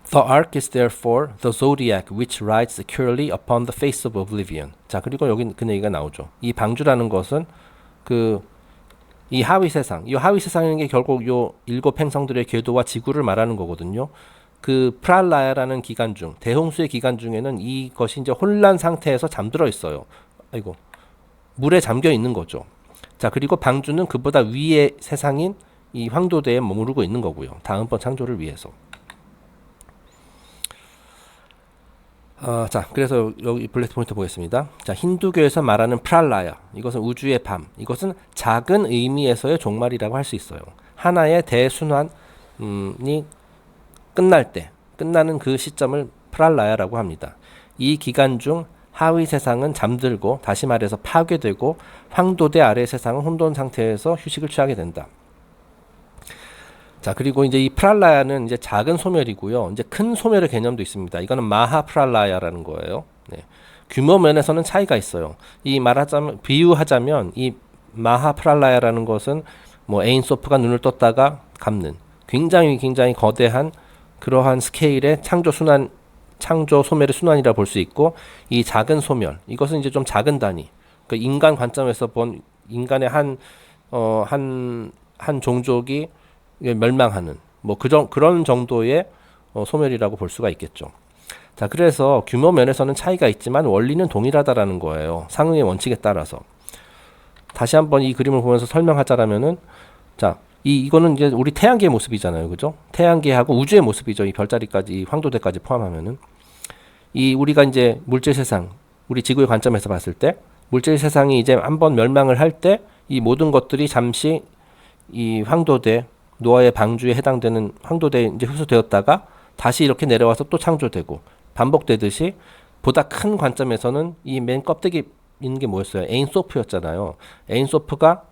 [SPEAKER 1] The ark is therefore the zodiac which rides securely upon the face of oblivion. 자, 그리고 여기 그 얘기가 나오죠. 이 방주라는 것은 이 하위 세상, 이 하위 세상이라는 게 결국 요 7 행성들의 궤도와 지구를 말하는 거거든요. 그 프랄라야라는 기간 중, 대홍수의 기간 중에는 이것이 이제 혼란 상태에서 잠들어 있어요. 물에 잠겨 있는 거죠. 자, 그리고 방주는 그보다 위의 세상인 이 황도대에 머무르고 있는 거고요. 다음번 창조를 위해서. 자, 그래서 여기 블랙 포인트 보겠습니다. 자, 힌두교에서 말하는 프랄라야, 이것은 우주의 밤, 이것은 작은 의미에서의 종말이라고 할 수 있어요. 하나의 대순환이 끝나는 그 시점을 프랄라야라고 합니다. 이 기간 중 하위 세상은 잠들고, 다시 말해서 파괴되고, 황도대 아래 세상은 혼돈 상태에서 휴식을 취하게 된다. 자, 그리고 이제 이 프랄라야는 이제 작은 소멸이고요. 이제 큰 소멸의 개념도 있습니다. 이거는 마하 프랄라야라는 거예요. 네. 규모 면에서는 차이가 있어요. 비유하자면 이 마하 프랄라야라는 것은 뭐 에인소프가 눈을 떴다가 감는 굉장히 거대한 그러한 스케일의 창조 소멸의 순환이라 볼 수 있고, 이 작은 소멸, 이것은 이제 좀 작은 단위. 그러니까 인간 관점에서 본 인간의 한 종족이 멸망하는 뭐 그런 정도의 소멸이라고 볼 수가 있겠죠. 자, 그래서 규모 면에서는 차이가 있지만 원리는 동일하다라는 거예요. 상응의 원칙에 따라서. 다시 한번 이 그림을 보면서 설명하자라면은, 자, 이거는 이제 우리 태양계의 모습이잖아요, 그죠? 태양계하고 우주의 모습이죠. 이 별자리까지, 이 황도대까지 포함하면은, 이 우리가 이제 물질 세상, 우리 지구의 관점에서 봤을 때, 물질 세상이 이제 한번 멸망을 할 때, 이 모든 것들이 잠시 이 황도대, 노아의 방주에 해당되는 황도대에 이제 흡수되었다가 다시 이렇게 내려와서 또 창조되고 반복되듯이, 보다 큰 관점에서는 이 맨 껍데기 있는 게 뭐였어요? 에인소프였잖아요. 에인소프가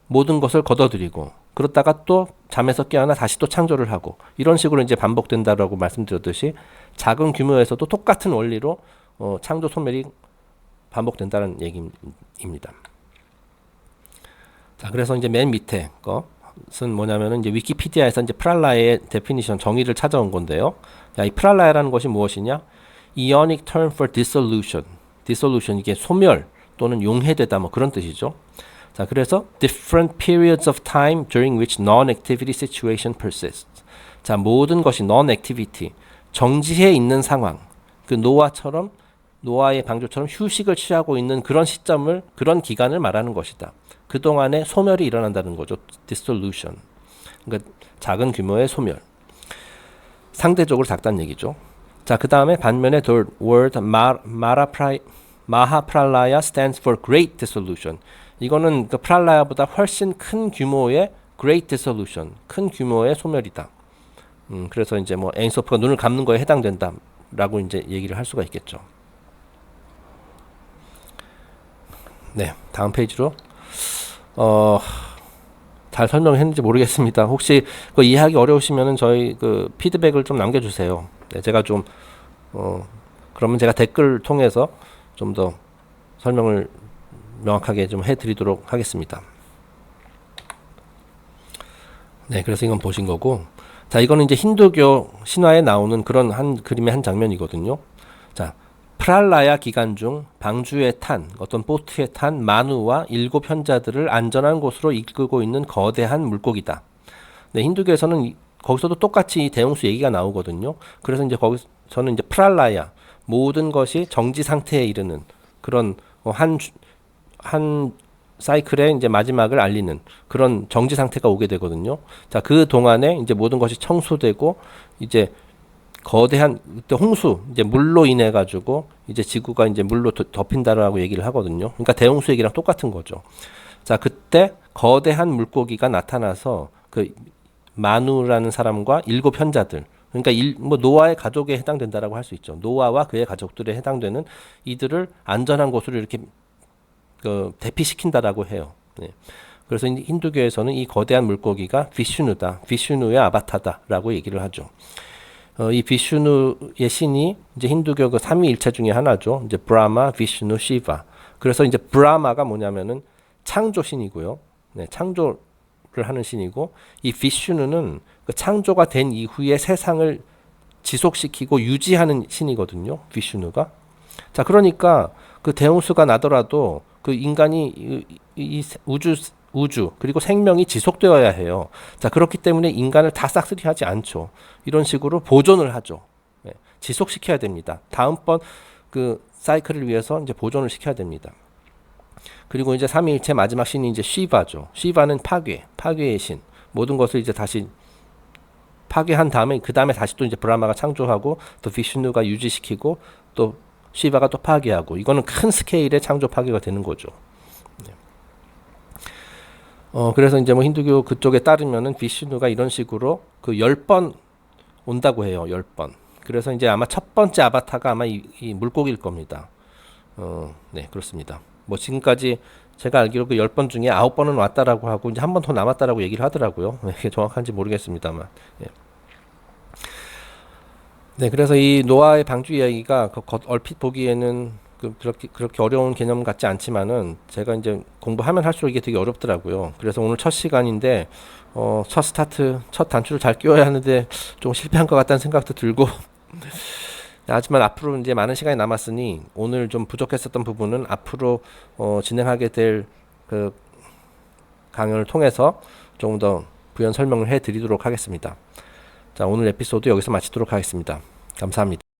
[SPEAKER 1] 모든 것을 걷어들이고, 그러다가 또 잠에서 깨어나 다시 또 창조를 하고, 이런 식으로 이제 반복된다라고 말씀드렸듯이, 작은 규모에서도 똑같은 원리로 창조 소멸이 반복된다는 얘기입니다. 자, 그래서 이제 맨 밑에 것은 뭐냐면은, 이제 위키피디아에서 이제 프랄라야의 데피니션, 정의를 찾아온 건데요. 야, 이 프랄라야라는 것이 무엇이냐? Ionic term for dissolution. dissolution, 이게 소멸 또는 용해되다, 뭐 그런 뜻이죠. 자, 그래서 different periods of time during which non-activity situation persists. 자, 모든 것이 non-activity, 정지해 있는 상황, 그 노아처럼 노아의 방주처럼 휴식을 취하고 있는 그런 시점을, 그런 기간을 말하는 것이다. 그동안에 소멸이 일어난다는 거죠. dissolution. 그러니까 작은 규모의 소멸. 상대적으로 작다는 얘기죠. 자, 그 다음에 반면에 the word 마하프랄라야 stands for great dissolution. 이거는 그 프랄라야보다 훨씬 큰 규모의 great dissolution, 큰 규모의 소멸이다. 그래서 이제 뭐 에인소프가 눈을 감는 거에 해당된다라고 이제 얘기를 할 수가 있겠죠. 네, 다음 페이지로 잘 설명했는지 모르겠습니다. 혹시 그 이해하기 어려우시면은 저희 그 피드백을 좀 남겨주세요. 네, 제가 좀 그러면 제가 댓글 통해서 좀 더 설명을 명확하게 좀 해드리도록 하겠습니다. 네, 그래서 이건 보신 거고, 자, 이거는 이제 힌두교 신화에 나오는 그런 한 그림의 한 장면이거든요. 자, 프랄라야 기간 중 방주에 탄, 어떤 보트에 탄 마누와 7 현자들을 안전한 곳으로 이끌고 있는 거대한 물고기다. 네, 힌두교에서는 거기서도 똑같이 이 대홍수 얘기가 나오거든요. 그래서 이제 거기서는 이제 프랄라야, 모든 것이 정지 상태에 이르는 그런 한 사이클의 이제 마지막을 알리는 그런 정지 상태가 오게 되거든요. 자, 그 동안에 이제 모든 것이 청소되고 이제 거대한 그때 홍수, 이제 물로 인해 가지고 이제 지구가 이제 물로 덮인다라고 얘기를 하거든요. 그러니까 대홍수 얘기랑 똑같은 거죠. 자, 그때 거대한 물고기가 나타나서 그 마누라는 사람과 7 현자들, 그러니까 뭐 노아의 가족에 해당된다라고 할 수 있죠. 노아와 그의 가족들에 해당되는 이들을 안전한 곳으로 이렇게 대피시킨다라고 해요. 네. 그래서 힌두교에서는 이 거대한 물고기가 비슈누다, 비슈누의 아바타다라고 얘기를 하죠. 이 비슈누의 신이 이제 힌두교 그 삼위일체 중에 하나죠. 이제 브라마, 비슈누, 시바. 그래서 이제 브라마가 뭐냐면은 창조 신이고요. 네, 창조를 하는 신이고, 이 비슈누는 그 창조가 된 이후에 세상을 지속시키고 유지하는 신이거든요. 비슈누가. 자, 그러니까 그 대홍수가 나더라도 그 인간이 이 우주 그리고 생명이 지속되어야 해요. 자, 그렇기 때문에 인간을 다 싹쓸이하지 않죠. 이런 식으로 보존을 하죠. 네, 지속시켜야 됩니다. 다음번 그 사이클을 위해서 이제 보존을 시켜야 됩니다. 그리고 이제 삼위일체 마지막 신이 이제 시바죠. 시바는 파괴의 신. 모든 것을 이제 다시 파괴한 다음에 그 다음에 다시 또 이제 브라마가 창조하고 또 비슈누가 유지시키고 또 시바가 또 파괴하고, 이거는 큰 스케일의 창조 파괴가 되는 거죠. 네. 그래서 이제 뭐 힌두교 그쪽에 따르면은 비슈누가 이런 식으로 그 10번 온다고 해요. 10번. 그래서 이제 아마 첫 번째 아바타가 아마 이 물고기일 겁니다. 네, 그렇습니다. 뭐 지금까지 제가 알기로 그 10번 중에 9번은 왔다라고 하고 이제 한 번 더 남았다라고 얘기를 하더라고요. 이게 정확한지 모르겠습니다만. 네. 네, 그래서 이 노아의 방주 이야기가 얼핏 보기에는 그렇게 어려운 개념 같지 않지만은 제가 이제 공부하면 할수록 이게 되게 어렵더라고요. 그래서 오늘 첫 시간인데 첫 단추를 잘 끼워야 하는데 좀 실패한 것 같다는 생각도 들고 하지만 앞으로 이제 많은 시간이 남았으니 오늘 좀 부족했었던 부분은 앞으로 진행하게 될 그 강연을 통해서 조금 더 부연 설명을 해드리도록 하겠습니다. 자, 오늘 에피소드 여기서 마치도록 하겠습니다. 감사합니다.